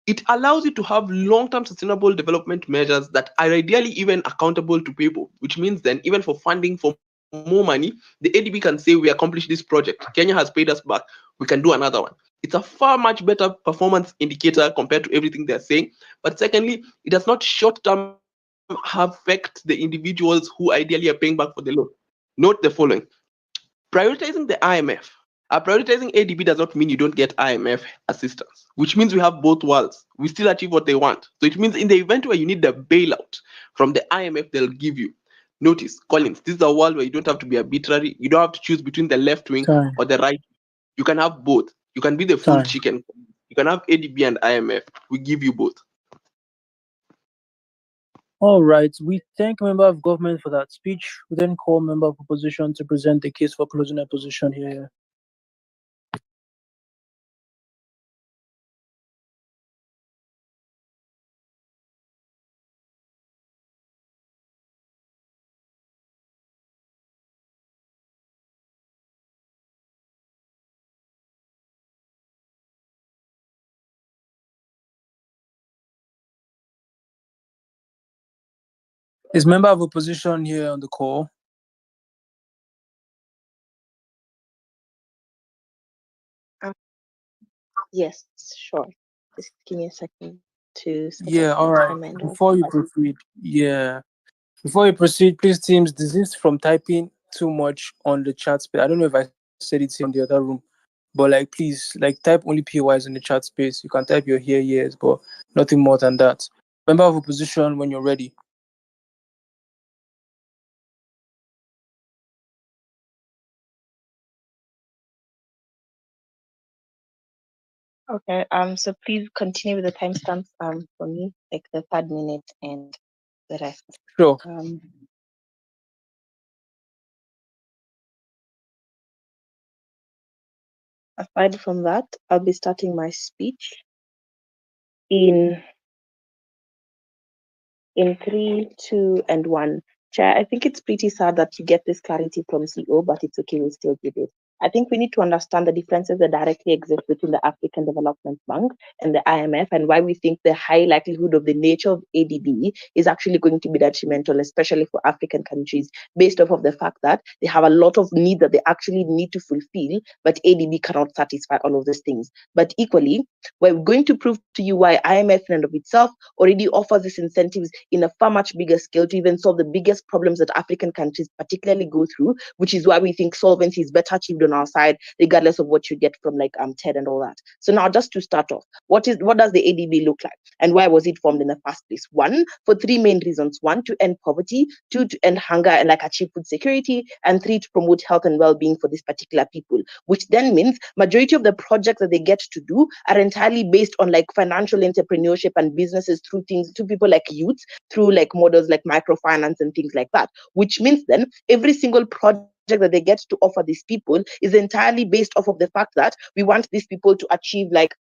it allows you to have long-term sustainable development measures that are ideally even accountable to people, which means then even for funding for more money, the ADB can say we accomplished this project. Kenya has paid us back. We can do another one. It's a far much better performance indicator compared to everything they're saying. But secondly, it does not short-term affect the individuals who ideally are paying back for the loan. Note the following: prioritizing the IMF. Prioritizing ADB does not mean you don't get IMF assistance, which means we have both worlds. We still achieve what they want. So it means in the event where you need the bailout from the IMF, they'll give you. Notice, Collins, this is a world where you don't have to be arbitrary. You don't have to choose between the left wing Time. or the right. You can have both. You can be the full Time. chicken. You can have ADB and IMF. We give you both. All right. We thank member of government for that speech. We then call member of opposition to present the case for closing opposition here. Is member of opposition here on the call? Yes, sure. Just give me a second to set Yeah, up all my right. comment. Before you proceed, before you proceed, please, teams, desist from typing too much on the chat space. I don't know if I said it here in the other room, but like, please, like, type only PYs in the chat space. You can type your here, yes, but nothing more than that. Member of opposition, when you're ready. Okay, so please continue with the timestamps for me, like the 3rd minute and the rest. Sure. Aside from that, I'll be starting my speech in 3, 2, and 1. Chair, I think it's pretty sad that you get this clarity from CO, but it's okay, we'll still give it. I think we need to understand the differences that directly exist between the African Development Bank and the IMF, and why we think the high likelihood of the nature of ADB is actually going to be detrimental, especially for African countries, based off of the fact that they have a lot of needs that they actually need to fulfill, but ADB cannot satisfy all of those things. But equally, we're going to prove to you why IMF in and of itself already offers these incentives in a far much bigger scale to even solve the biggest problems that African countries particularly go through, which is why we think solvency is better achieved on our side, regardless of what you get from like TED and all that. So now, just to start off, what does the ADB look like, and why was it formed in the first place? 1, for 3 main reasons: 1, to end poverty; 2, to end hunger and like achieve food security; and 3, to promote health and well-being for these particular people. Which then means majority of the projects that they get to do are entirely based on like financial entrepreneurship and businesses through people like youth, through like models like microfinance and things like that. Which means then every single project that they get to offer these people is entirely based off of the fact that we want these people to achieve like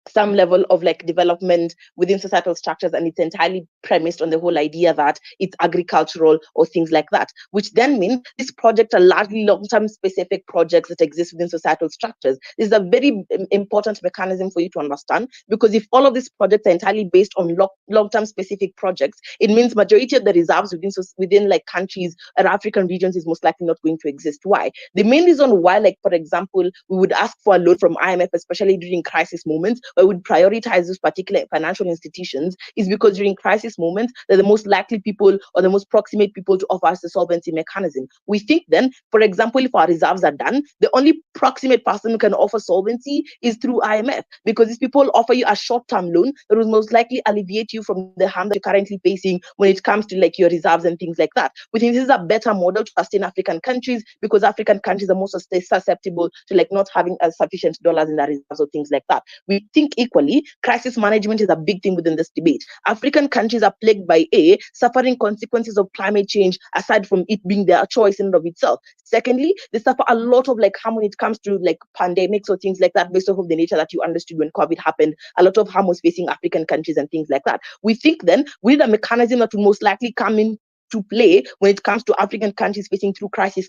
some level of like development within societal structures, and it's entirely premised on the whole idea that it's agricultural or things like that, which then means these projects are largely long-term specific projects that exist within societal structures. This is a very important mechanism for you to understand, because if all of these projects are entirely based on long-term specific projects, it means majority of the reserves within like countries or African regions is most likely not going to exist. Why? The main reason why, like for example, we would ask for a loan from IMF, especially during crisis moments, or would prioritize those particular financial institutions, is because during crisis moments, they're the most likely people or the most proximate people to offer us the solvency mechanism. We think then, for example, if our reserves are done, the only proximate person who can offer solvency is through IMF, because these people offer you a short-term loan that will most likely alleviate you from the harm that you're currently facing when it comes to like your reserves and things like that. We think this is a better model to sustain African countries, because African countries are most susceptible to like not having sufficient dollars in their reserves or things like that. We think equally, crisis management is a big thing within this debate. African countries are plagued by suffering consequences of climate change, aside from it being their choice in and of itself. Secondly, they suffer a lot of like harm when it comes to like pandemics or things like that, based off of the nature that you understood when COVID happened. A lot of harm was facing African countries and things like that. We think then we need a mechanism that will most likely come in to play when it comes to African countries facing through crisis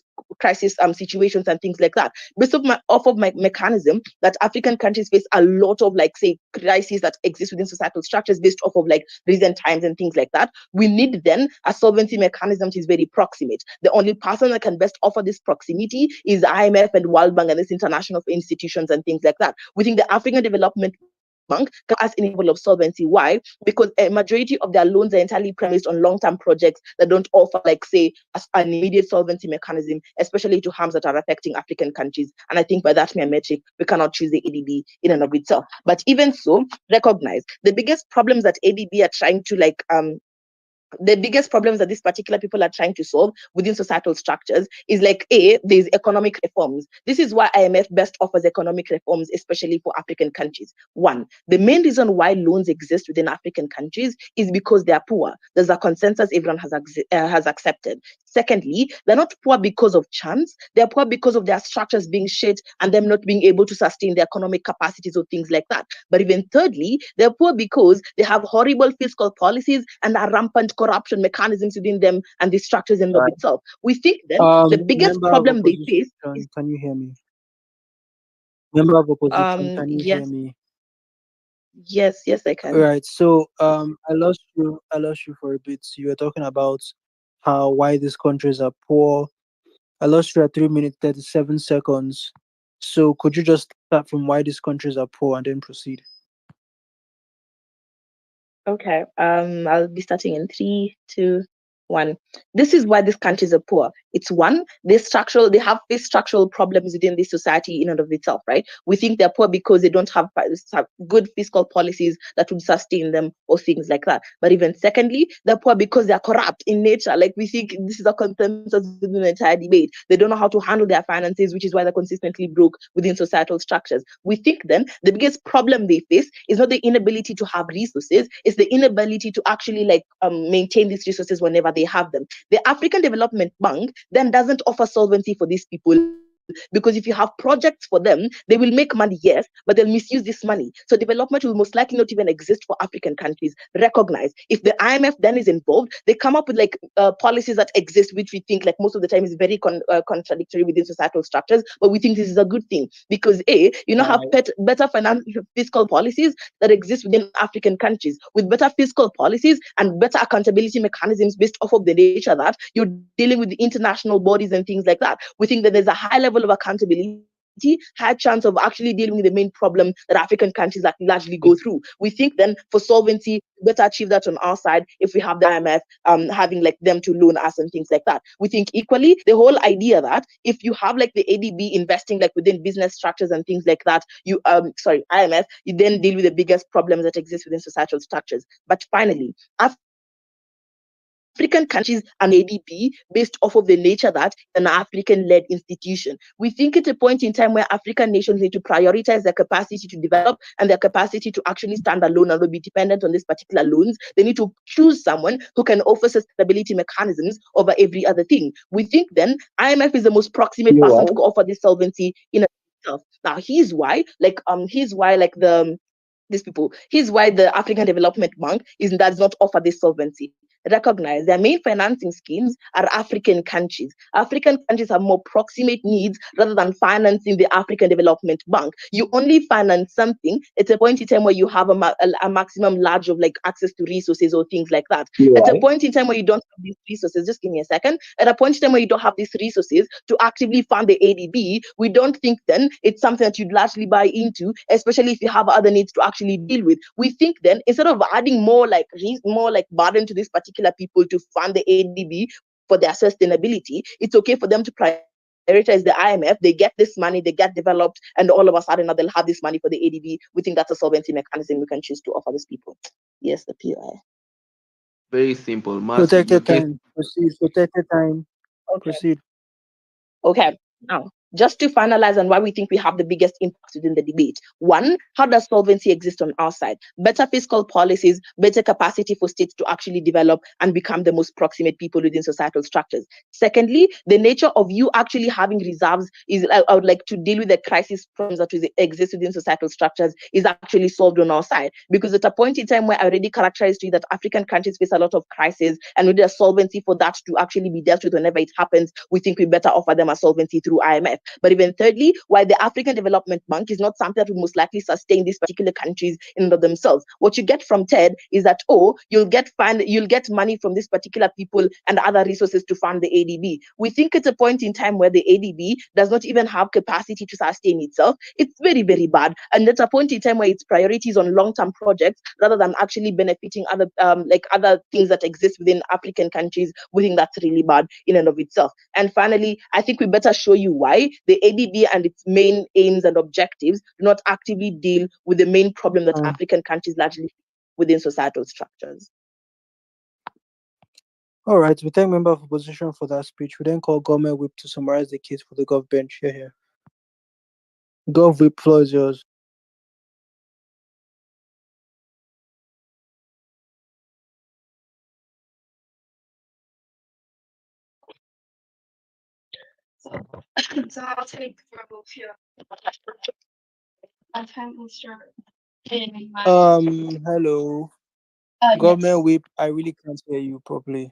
situations and things like that. Based off of my mechanism that African countries face a lot of like say crises that exist within societal structures based off of like recent times and things like that. We need then a solvency mechanism which is very proximate. The only person that can best offer this proximity is IMF and World Bank and these international institutions and things like that. We think the African Development Bank as any level of solvency. Why? Because a majority of their loans are entirely premised on long-term projects that don't offer, like, say, an immediate solvency mechanism, especially to harms that are affecting African countries. And I think by that mere metric, we cannot choose the ADB in and of itself. But even so, recognize the biggest problems that ADB are trying to the biggest problems that these particular people are trying to solve within societal structures is like there's economic reforms. This is why IMF best offers economic reforms, especially for African countries. 1, the main reason why loans exist within African countries is because they are poor. There's a consensus everyone has accepted. Secondly, they're not poor because of chance. They're poor because of their structures being shit and them not being able to sustain their economic capacities or things like that. But even thirdly, they're poor because they have horrible fiscal policies and are rampant corruption mechanisms within them and the structures in of itself. We think then the biggest problem they face is, can you hear me? Member of opposition, can you hear yes. me? Yes, yes, I can. Right. So I lost you. I lost you for a bit. You were talking about how why these countries are poor. I lost you at 3 minutes 37 seconds. So could you just start from why these countries are poor and then proceed? Okay. I'll be starting in three, two, one. This is why these countries are poor. It's one, they have these structural problems within this society in and of itself, right? We think they're poor because they don't have good fiscal policies that would sustain them or things like that. But even secondly, they're poor because they're corrupt in nature. Like we think this is a consensus within the entire debate. They don't know how to handle their finances, which is why they're consistently broke within societal structures. We think then the biggest problem they face is not the inability to have resources, it's the inability to actually maintain these resources whenever they have them. The African Development Bank then doesn't offer solvency for these people because if you have projects for them, they will make money, yes, but they'll misuse this money. So development will most likely not even exist for African countries. Recognize if the IMF then is involved, they come up with policies that exist, which we think like most of the time is very contradictory within societal structures, but we think this is a good thing because have better fiscal policies that exist within African countries with better fiscal policies and better accountability mechanisms based off of the nature that you're dealing with the international bodies and things like that. We think that there's a high level of accountability, high chance of actually dealing with the main problem that African countries largely go through. We think then for solvency, better achieve that on our side if we have the IMF having like them to loan us and things like that. We think equally the whole idea that if you have like the ADB investing like within business structures and things like that, IMF, you then deal with the biggest problems that exist within societal structures. But finally, African countries and ADB based off of the nature that an African-led institution. We think at a point in time where African nations need to prioritize their capacity to develop and their capacity to actually stand alone and not be dependent on these particular loans. They need to choose someone who can offer sustainability mechanisms over every other thing. We think then IMF is the most proximate person to You're offer this solvency in itself. Now here's why these people. Here's why the African Development Bank does not offer this solvency. Recognize their main financing schemes are African countries. African countries have more proximate needs rather than financing the African Development Bank. You only finance something at a point in time where you have a maximum large of like access to resources or things like that. At a right. point in time where you don't have these resources, just give me a second. At a point in time where you don't have these resources to actively fund the ADB, we don't think then it's something that you'd largely buy into, especially if you have other needs to actually deal with. We think then instead of adding more like burden to these particular people to fund the ADB for their sustainability, it's okay for them to prioritize the IMF. They get this money, they get developed, and all of a sudden now they'll have this money for the ADB. We think that's a solvency mechanism we can choose to offer these people. Yes, the POI. Very simple. Mercy, you Protected okay? time. Proceed. Protected time. Okay. Proceed. Okay, now just to finalize on why we think we have the biggest impact within the debate. One, how does solvency exist on our side? Better fiscal policies, better capacity for states to actually develop and become the most proximate people within societal structures. Secondly, the nature of you actually having reserves is, I would like to deal with the crisis problems that exist within societal structures is actually solved on our side. Because at a point in time where I already characterized to you that African countries face a lot of crises and we need a solvency for that to actually be dealt with whenever it happens, we think we better offer them a solvency through IMF. But even thirdly, why the African Development Bank is not something that will most likely sustain these particular countries in and of themselves. What you get from TED is that, you'll get money from these particular people and other resources to fund the ADB. We think it's a point in time where the ADB does not even have capacity to sustain itself. It's very, very bad. And that's a point in time where its priorities on long-term projects rather than actually benefiting other things that exist within African countries. We think that's really bad in and of itself. And finally, I think we better show you why the ADB and its main aims and objectives do not actively deal with the main problem that African countries largely within societal structures. All right. We thank member of opposition for that speech. We then call government whip to summarize the case for the gov bench. Here. Gov whip, floor is yours. So I'll take the vote here. My time will start in my Hello. yes. Government whip. I really can't hear you properly.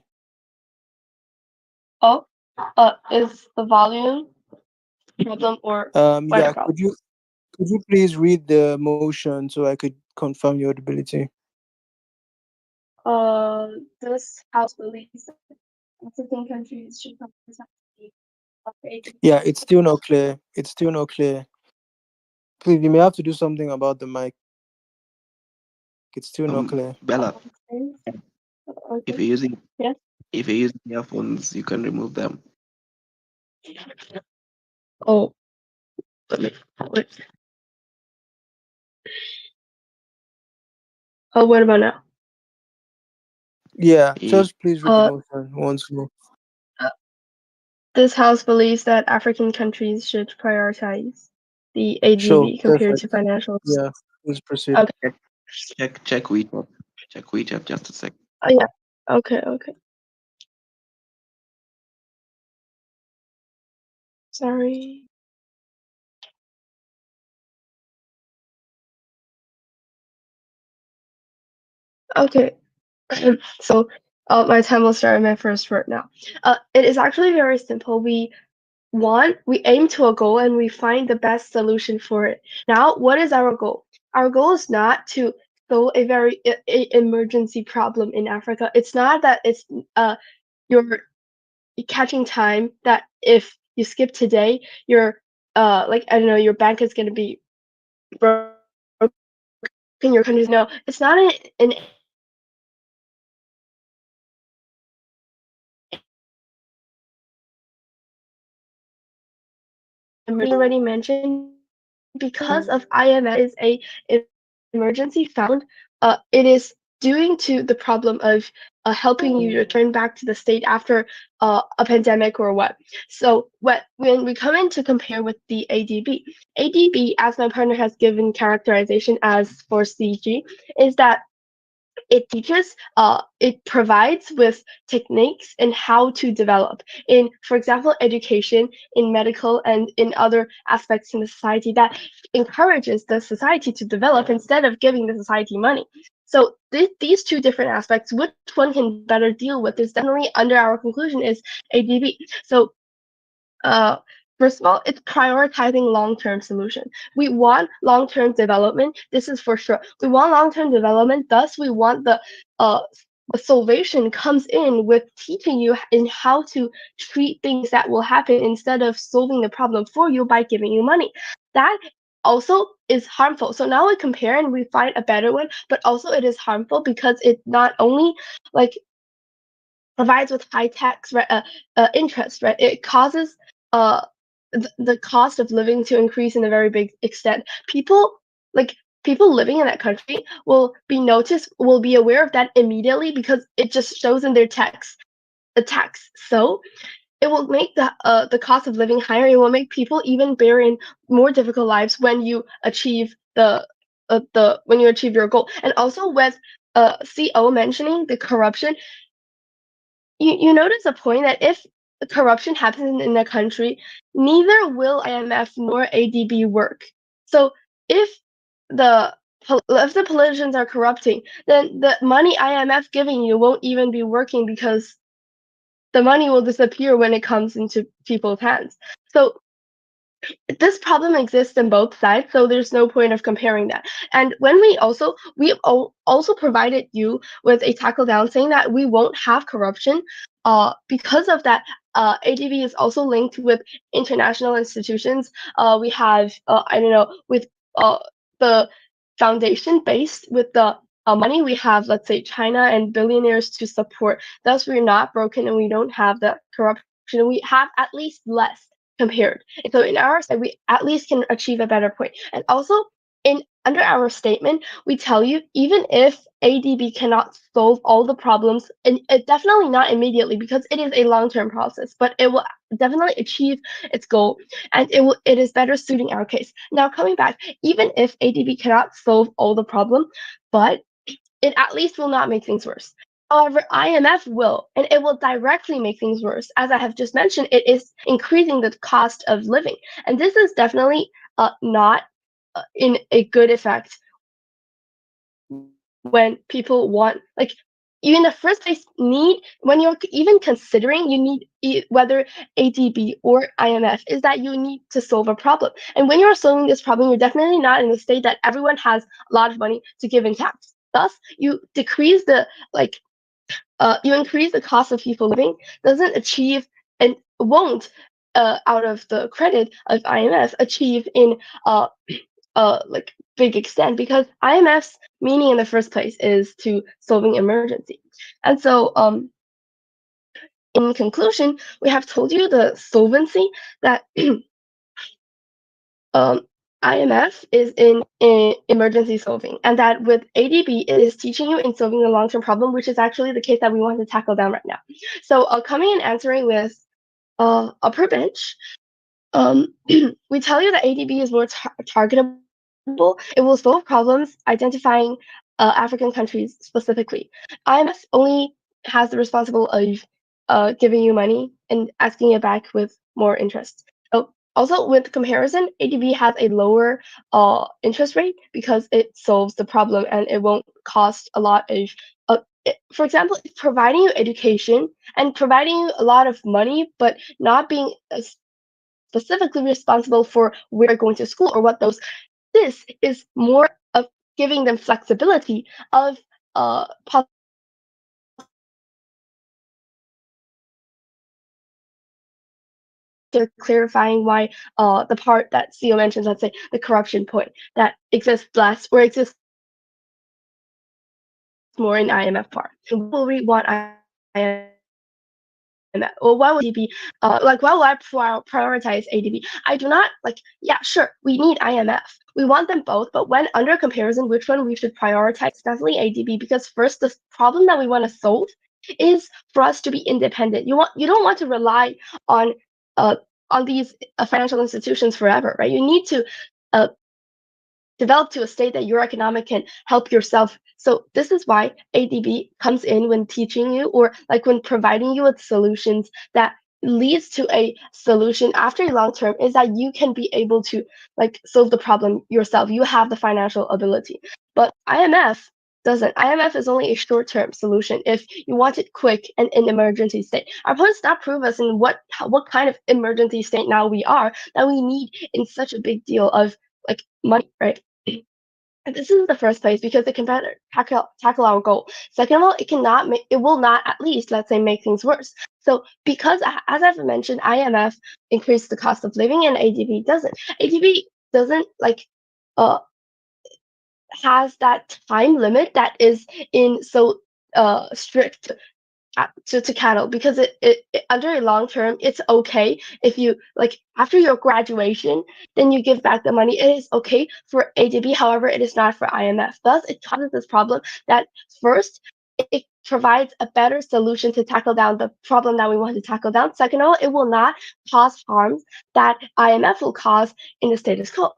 Oh, is the volume problem or Yeah. problem? Could you please read the motion so I could confirm your audibility? This House believes that African countries should prioritize the ADB. Yeah, it's still not clear. It's still not clear. Please, you may have to do something about the mic. It's still not clear. Bella, Okay. if you're using Yes. if you're using earphones, you can remove them. Oh, let me. Wait. Oh, what about now? Yeah, Yeah. just please read the motion once more. This House believes that African countries should prioritize the Sure, ADB compared perfect. to financial. Yeah, please proceed. Okay. Check WeChat. Check WeChat just a sec. Oh, yeah. Okay. Okay. Sorry. Okay. So, my time will start with my first word now. It is actually very simple. We aim to a goal and we find the best solution for it. Now, what is our goal? Our goal is not to solve a very emergency problem in Africa. It's not that it's you're catching time that if you skip today, your like I don't know, your bank is gonna be broken. Your country's no. It's not an already mentioned because of IMF is a emergency fund. It is due to the problem of helping you return back to the state after a pandemic or what. So when we come in to compare with the ADB, as my partner has given characterization as for CG, is that it teaches it provides with techniques in how to develop in, for example, education, in medical, and in other aspects in the society that encourages the society to develop instead of giving the society money. So these two different aspects, which one can better deal with, is definitely under our conclusion is ADB. So uh, first of all, it's prioritizing long-term solution. We want long-term development. This is for sure. We want long-term development. Thus, we want the salvation comes in with teaching you in how to treat things that will happen instead of solving the problem for you by giving you money. That also is harmful. So now we compare and we find a better one, but also it is harmful because it not only like provides with high tax interest, right? It causes uh, the cost of living to increase in a very big extent. People living in that country will be aware of that immediately because it just shows in their the tax. So it will make the cost of living higher. It will make people even bear in more difficult lives when you achieve the when you achieve your goal. And also with CO mentioning the corruption, you notice a point that if corruption happens in a country, neither will IMF nor ADB work. So if the politicians are corrupting, then the money IMF giving you won't even be working because the money will disappear when it comes into people's hands. So this problem exists in both sides, so there's no point of comparing that. And when also provided you with a tackle down saying that we won't have corruption, because of that, ADB is also linked with international institutions. We have I don't know, with the foundation based with the money we have, let's say China and billionaires to support. Thus, we're not broken and we don't have the corruption. We have at least less compared. And so in our side, we at least can achieve a better point. And also in under our statement, we tell you even if ADB cannot solve all the problems, and it definitely not immediately because it is a long-term process, but it will definitely achieve its goal, and it is better suiting our case. Now coming back, even if ADB cannot solve all the problem, but it at least will not make things worse. However, IMF will, and it will directly make things worse. As I have just mentioned, it is increasing the cost of living. And this is definitely not in a good effect when people want, like, you in the first place need, when you're even considering, you need whether ADB or IMF, is that you need to solve a problem. And when you're solving this problem, you're definitely not in a state that everyone has a lot of money to give in tax. Thus, you decrease the you increase the cost of people living, doesn't achieve and won't out of the credit of IMF achieve in like big extent, because IMF's meaning in the first place is to solving emergency. And so in conclusion, we have told you the solvency that IMF is in emergency solving, and that with ADB it is teaching you in solving a long-term problem, which is actually the case that we want to tackle down right now. So coming and answering with upper bench, we tell you that ADB is more targetable. It will solve problems identifying African countries specifically. IMF only has the responsible of giving you money and asking it back with more interest. Oh, also, with comparison, ADB has a lower interest rate because it solves the problem and it won't cost a lot of. For example, providing you education and providing you a lot of money, but not being specifically responsible for where they're going to school or what those. This is more of giving them flexibility of they're clarifying why the part that CEO mentions, let's say the corruption point, that exists less or exists more in IMF part. And will we want IMF? Or why would ADB like why would I prioritize ADB? I do not like, yeah, sure, we need IMF. We want them both, but when under comparison, which one we should prioritize? Definitely ADB, because first, the problem that we want to solve is for us to be independent. You don't want to rely on these financial institutions forever, right? You need to develop to a state that your economic can help yourself. So this is why ADB comes in when teaching you, or like when providing you with solutions that leads to a solution after a long term, is that you can be able to like solve the problem yourself. You have the financial ability. But IMF doesn't. IMF is only a short-term solution if you want it quick and in emergency state. Our opponents not prove us in what kind of emergency state now we are, that we need in such a big deal of like money, right? And this is the first place because it can better tackle our goal. Second of all, it will not, at least, let's say, make things worse. So because, as I've mentioned, IMF increased the cost of living and ADB doesn't. ADB doesn't like has that time limit that is in so strict to cattle, because it under a long term, it's okay if you like after your graduation, then you give back the money. It is okay for ADB, however, it is not for IMF. Thus, it causes this problem that first, it provides a better solution to tackle down the problem that we want to tackle down. Second of all, it will not cause harms that IMF will cause in the status quo.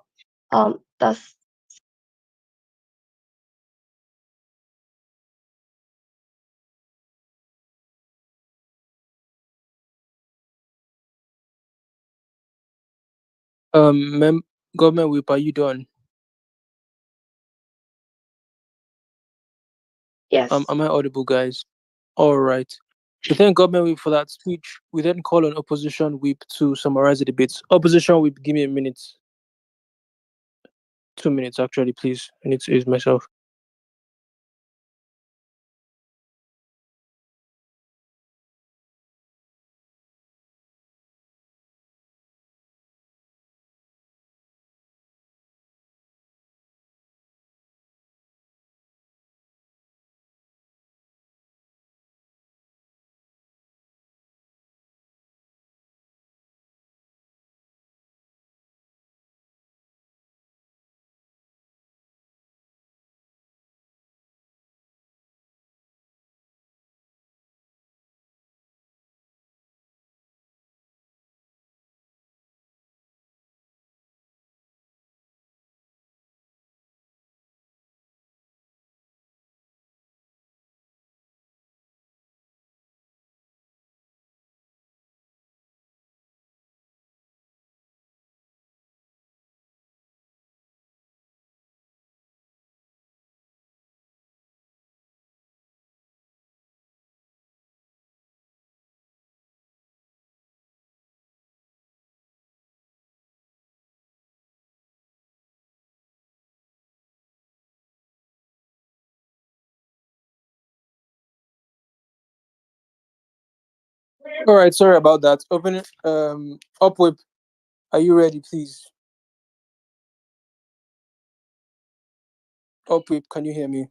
Thus. Government whip, are you done? Yes. Am I audible, guys? All right. We thank Government Whip for that speech. We then call on Opposition Whip to summarize the debates. Opposition Whip, give me a minute. 2 minutes, actually, please. I need to use myself. All right, sorry about that. Open it. Upwip, are you ready, please? Upwip, can you hear me?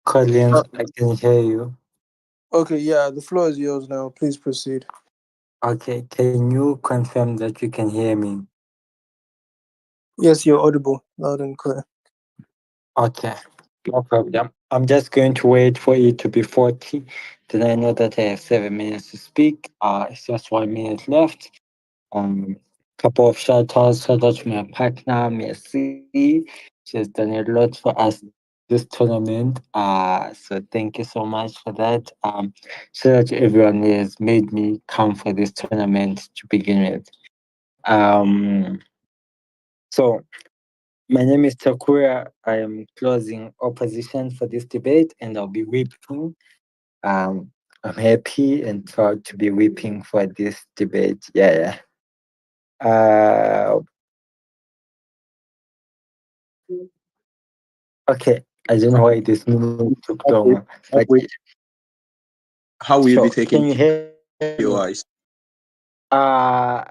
Collins, Uh, I can hear you. okay, yeah, the floor is yours now. Please proceed. Okay, can you confirm that you can hear me? Yes, you're audible, loud and clear. Okay, no problem. I'm just going to wait for it to be 40. Then I know that I have 7 minutes to speak. It's just 1 minute left. Couple of shout outs. Shout out to my partner, Messi. She has done a lot for us this tournament. So thank you so much for that. Shout out to everyone who has made me come for this tournament to begin with. Um, so my name is Takura. I am closing opposition for this debate, and I'll be whipping. I'm happy and proud to be whipping for this debate. Yeah, yeah. Okay. I don't know why this meeting took long, Upward, but upward. How will you so be can taking you hear me? POIs? Uh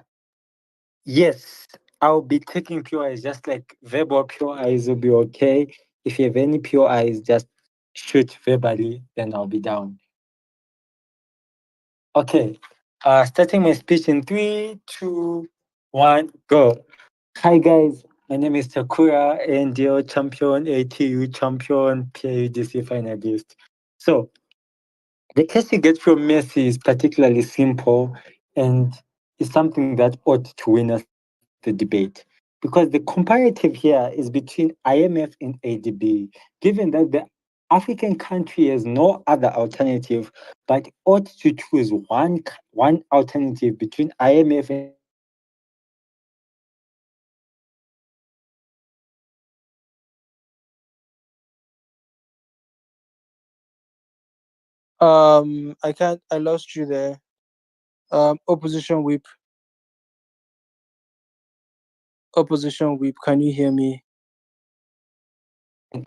yes, I'll be taking POIs, just like verbal POIs will be okay. If you have any POIs, just shoot verbally, then I'll be down. Okay. Starting my speech in 3, 2, 1, go. Hi guys, my name is Takura, NDL champion, ATU champion, PAUDC finalist. So the case you get from Messi is particularly simple and is something that ought to win us the debate. Because the comparative here is between IMF and ADB, given that the African country has no other alternative, but ought to choose one alternative between IMF and ADB. It is ADB because IMF is superior to ADB. I can't. I lost you there. Opposition whip. Opposition whip. Can you hear me?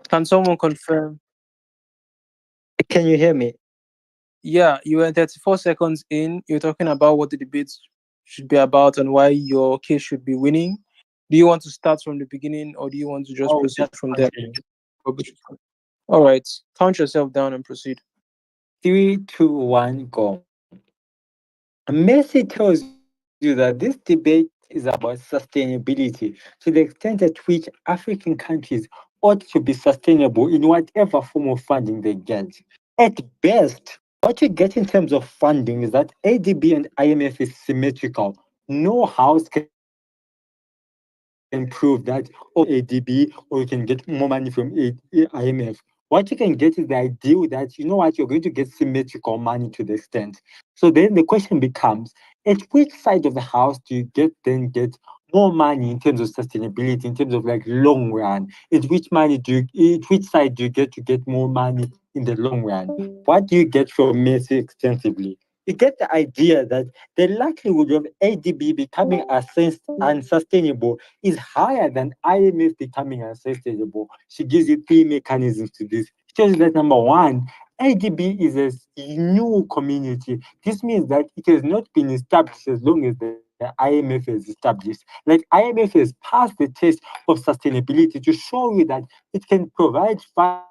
Can someone confirm? Can you hear me? Yeah, you were 34 seconds in. You're talking about what the debate should be about and why your case should be winning. Do you want to start from the beginning or do you want to just Oh, proceed just from there? continue. All right, count yourself down and proceed. 3, 2, 1, go. Messi tells you that this debate is about sustainability to the extent at which African countries ought to be sustainable in whatever form of funding they get. At best, what you get in terms of funding is that ADB and IMF is symmetrical. No house can prove that, oh, you can get more money from ADB or you can get more money from IMF. What you can get is the idea that, you know what, you're going to get symmetrical money to the extent. So then the question becomes, at which side of the house do you get more money in terms of sustainability, in terms of like long run? At which side do you get more money in the long run? What do you get from Messi extensively? You get the idea that the likelihood of ADB becoming unsustainable is higher than IMF becoming unsustainable. She gives you three mechanisms to this. She shows you that number one, ADB is a new community. This means that it has not been established as long as the IMF has established. Like IMF has passed the test of sustainability to show you that it can provide funding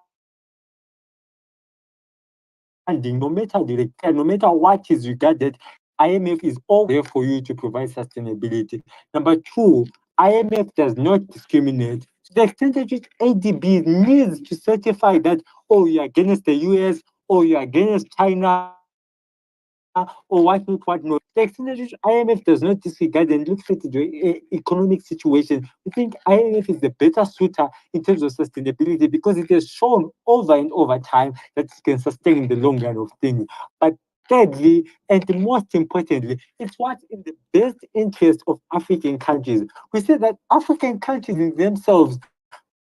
no matter the no matter what is regarded. IMF is always there for you to provide sustainability. Number two, IMF does not discriminate. To the extent at which ADB needs to certify that, oh, you're against the US, or you're against China, or what not, what not. The extent at which IMF does not disregard and looks at your economic situation, we think IMF is the better suitor in terms of sustainability because it has shown over and over time that it can sustain in the long run of things. But thirdly, and most importantly, it's what's in the best interest of African countries. We see that African countries in themselves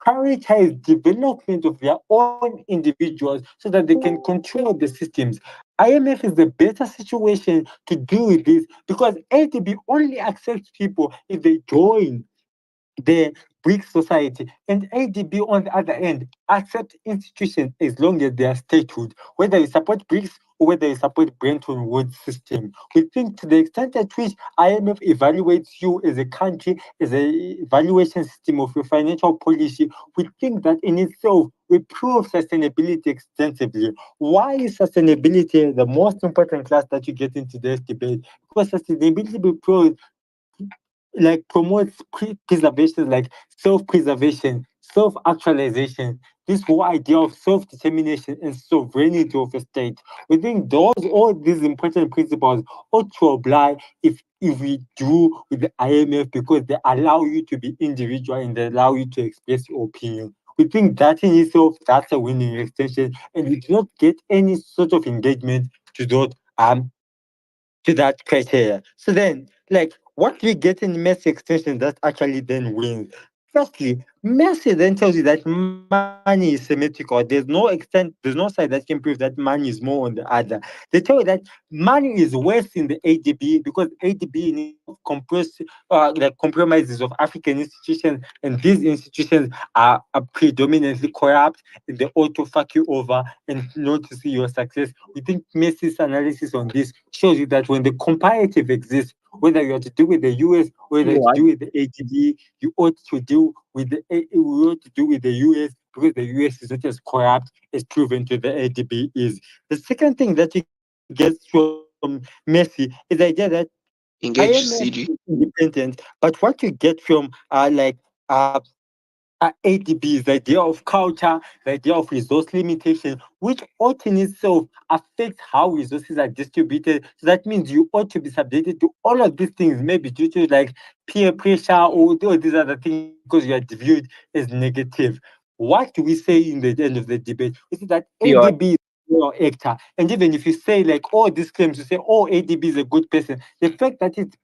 prioritize development of their own individuals so that they can control the systems. IMF is the better situation to deal with this because ADB only accepts people if they join the BRICS society, and ADB on the other end accept institutions as long as they are statehood, whether you support BRICS or whether you support Bretton Woods system. We think to the extent at which IMF evaluates you as a country, as a evaluation system of your financial policy, we think that in itself we prove sustainability extensively. Why is sustainability the most important class that you get in today's debate? Because sustainability promotes preservation, like self-preservation, self-actualization, this whole idea of self-determination and sovereignty of a state. We think those all these important principles ought to apply if we do with the IMF, because they allow you to be individual and they allow you to express your opinion. We think that in itself, that's a winning extension, and we do not get any sort of engagement to that criteria. So then, like, what we get in Messi extension that actually then wins? Firstly, Messi then tells you that money is symmetrical. There's no side that can prove that money is more on the other. They tell you that money is worse in the ADB because ADB in itself compromises of African institutions, and these institutions are predominantly corrupt, and they auto fuck you over and not to see your success. We think Messi's analysis on this shows you that when the comparative exists, whether you have to do with the US or whether to Why? do with the AGB, you ought to do with you ought to do with the US, because the US is not as corrupt as proven to the ADB is. The second thing that you get from Messi is the idea that IMF Engage is CG. independent, but what you get from ADB is the idea of culture, the idea of resource limitation, which ought in itself affects how resources are distributed. So that means you ought to be subjected to all of these things, maybe due to like peer pressure or all these other things, because you are viewed as negative. What do we say in the end of the debate? We say that POI. ADB is your actor. And even if you say like all these claims, you say, oh, ADB is a good person. The fact that it's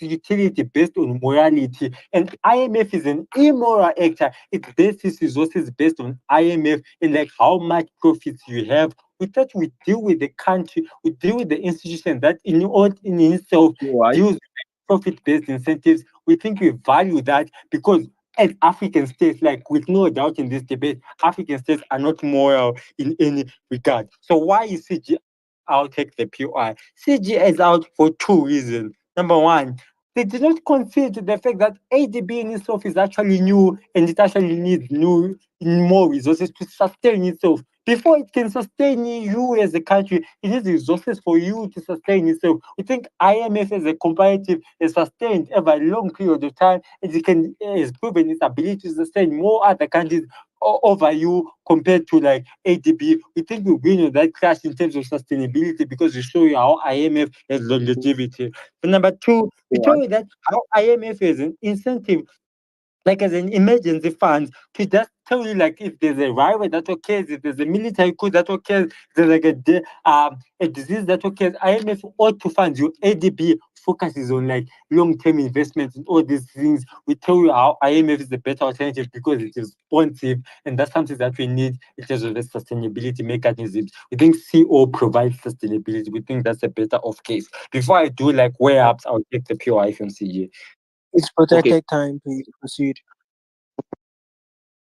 utility based on morality, and IMF is an immoral actor. It bases its resources based on IMF and like how much profits you have. We thought we deal with the country, we deal with the institution that in itself POI. deals with profit-based incentives. We think we value that because as African states, like with no doubt in this debate, African states are not moral in any regard. So why is CG out take the POI? CG is out for two reasons. Number one, they did not consider the fact that ADB in itself is actually new and it actually needs more resources to sustain itself. Before it can sustain you as a country, it needs resources for you to sustain itself. We think IMF as a comparative has sustained over a long period of time, and it has proven its ability to sustain more other countries over you compared to like ADB. We think we win on that clash in terms of sustainability because we show you how IMF has longevity. But number two, we POI. tell you that how IMF is an incentive, like as an emergency fund, to just tell you like if there's a riot that occurs, if there's a military coup that occurs, there's like a disease that occurs, IMF ought to fund you. ADB focuses on like long-term investments and all these things. We tell you how IMF is the better alternative because it is responsive, and that's something that we need in terms of the sustainability mechanisms. We think CO provides sustainability. We think that's a better off case. Before I do like way ups, I'll take the pure FMCG. It's Okay. protected time. Please proceed.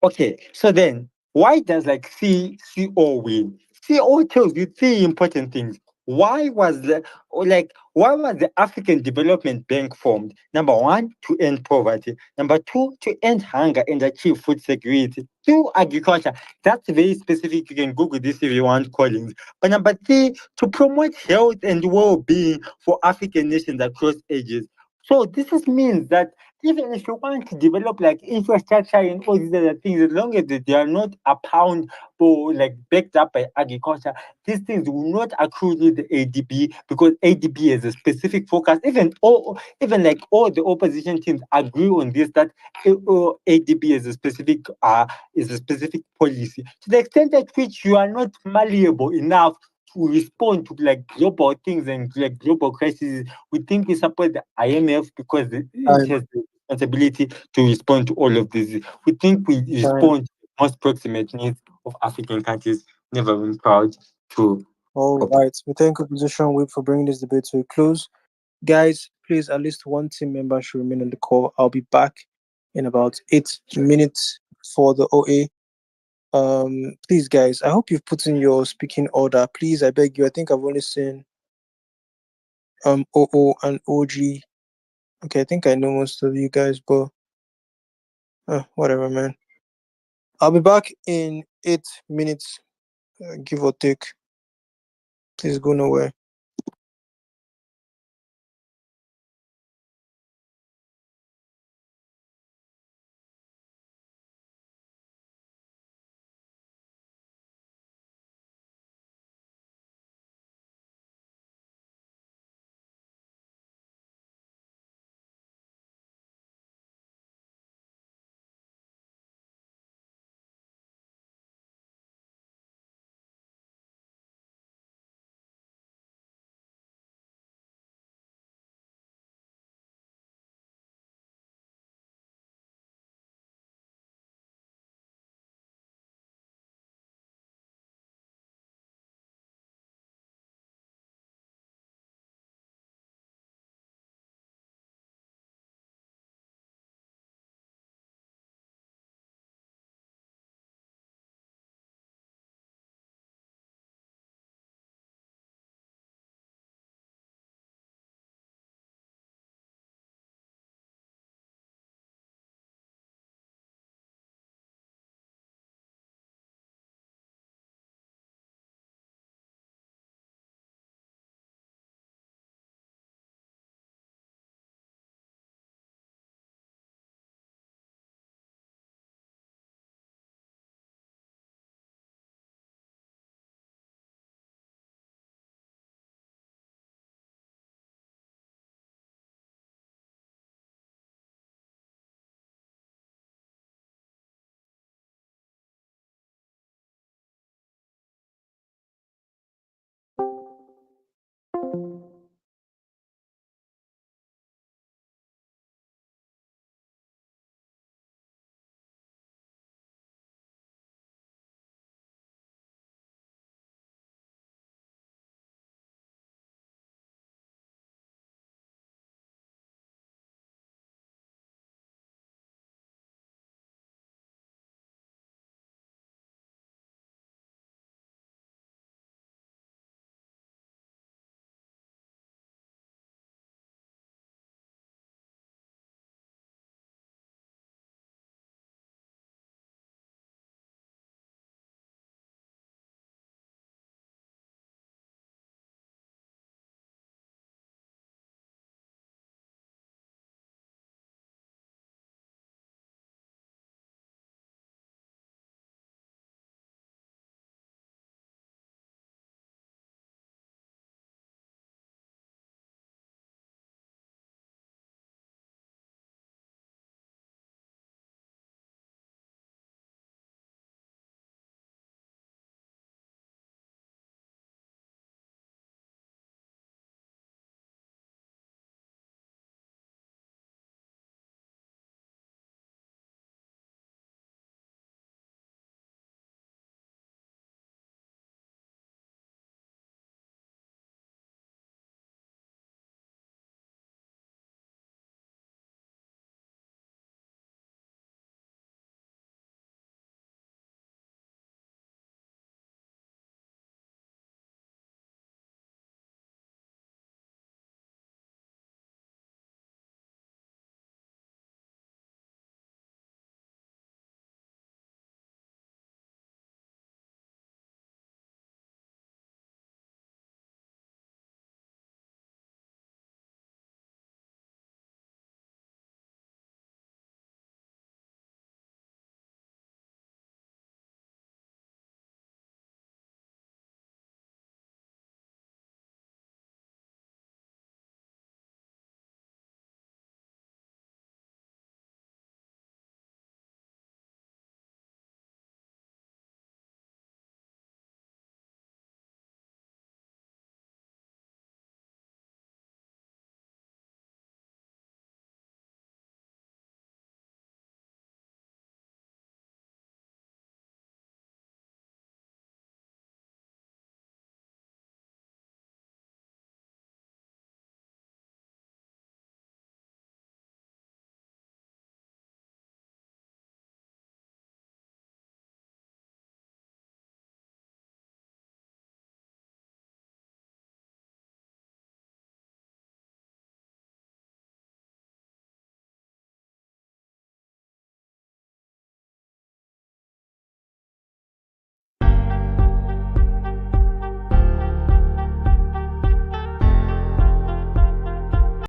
Okay, so then why does like CO win? CO tells you three important things. Why was the African Development Bank formed? Number one, to end poverty. Number two, to end hunger and achieve food security through agriculture. That's very specific. You can Google this if you want, Collins. But number three, to promote health and well-being for African nations across ages. So this means that even if you want to develop like infrastructure and all these other things, as long as they are not a pound or like backed up by agriculture, these things will not accrue to the ADB because ADB has a specific focus. Even like all the opposition teams agree on this that ADB is a specific policy. To the extent at which you are not malleable enough to respond to like global things and like global crises, we think we support the IMF because it Time. has the responsibility to respond to all of this. We think we Time. respond to the most proximate needs of African countries, never been proud to. All right. We thank opposition whip for bringing this debate to a close. Guys, please, at least one team member should remain on the call. I'll be back in about 8 minutes for the OA. Please, guys, I hope you've put in your speaking order. Please, I beg you. I think I've only seen OO and OG. Okay, I think I know most of you guys, but whatever, man. I'll be back in 8 minutes, give or take. Please go nowhere.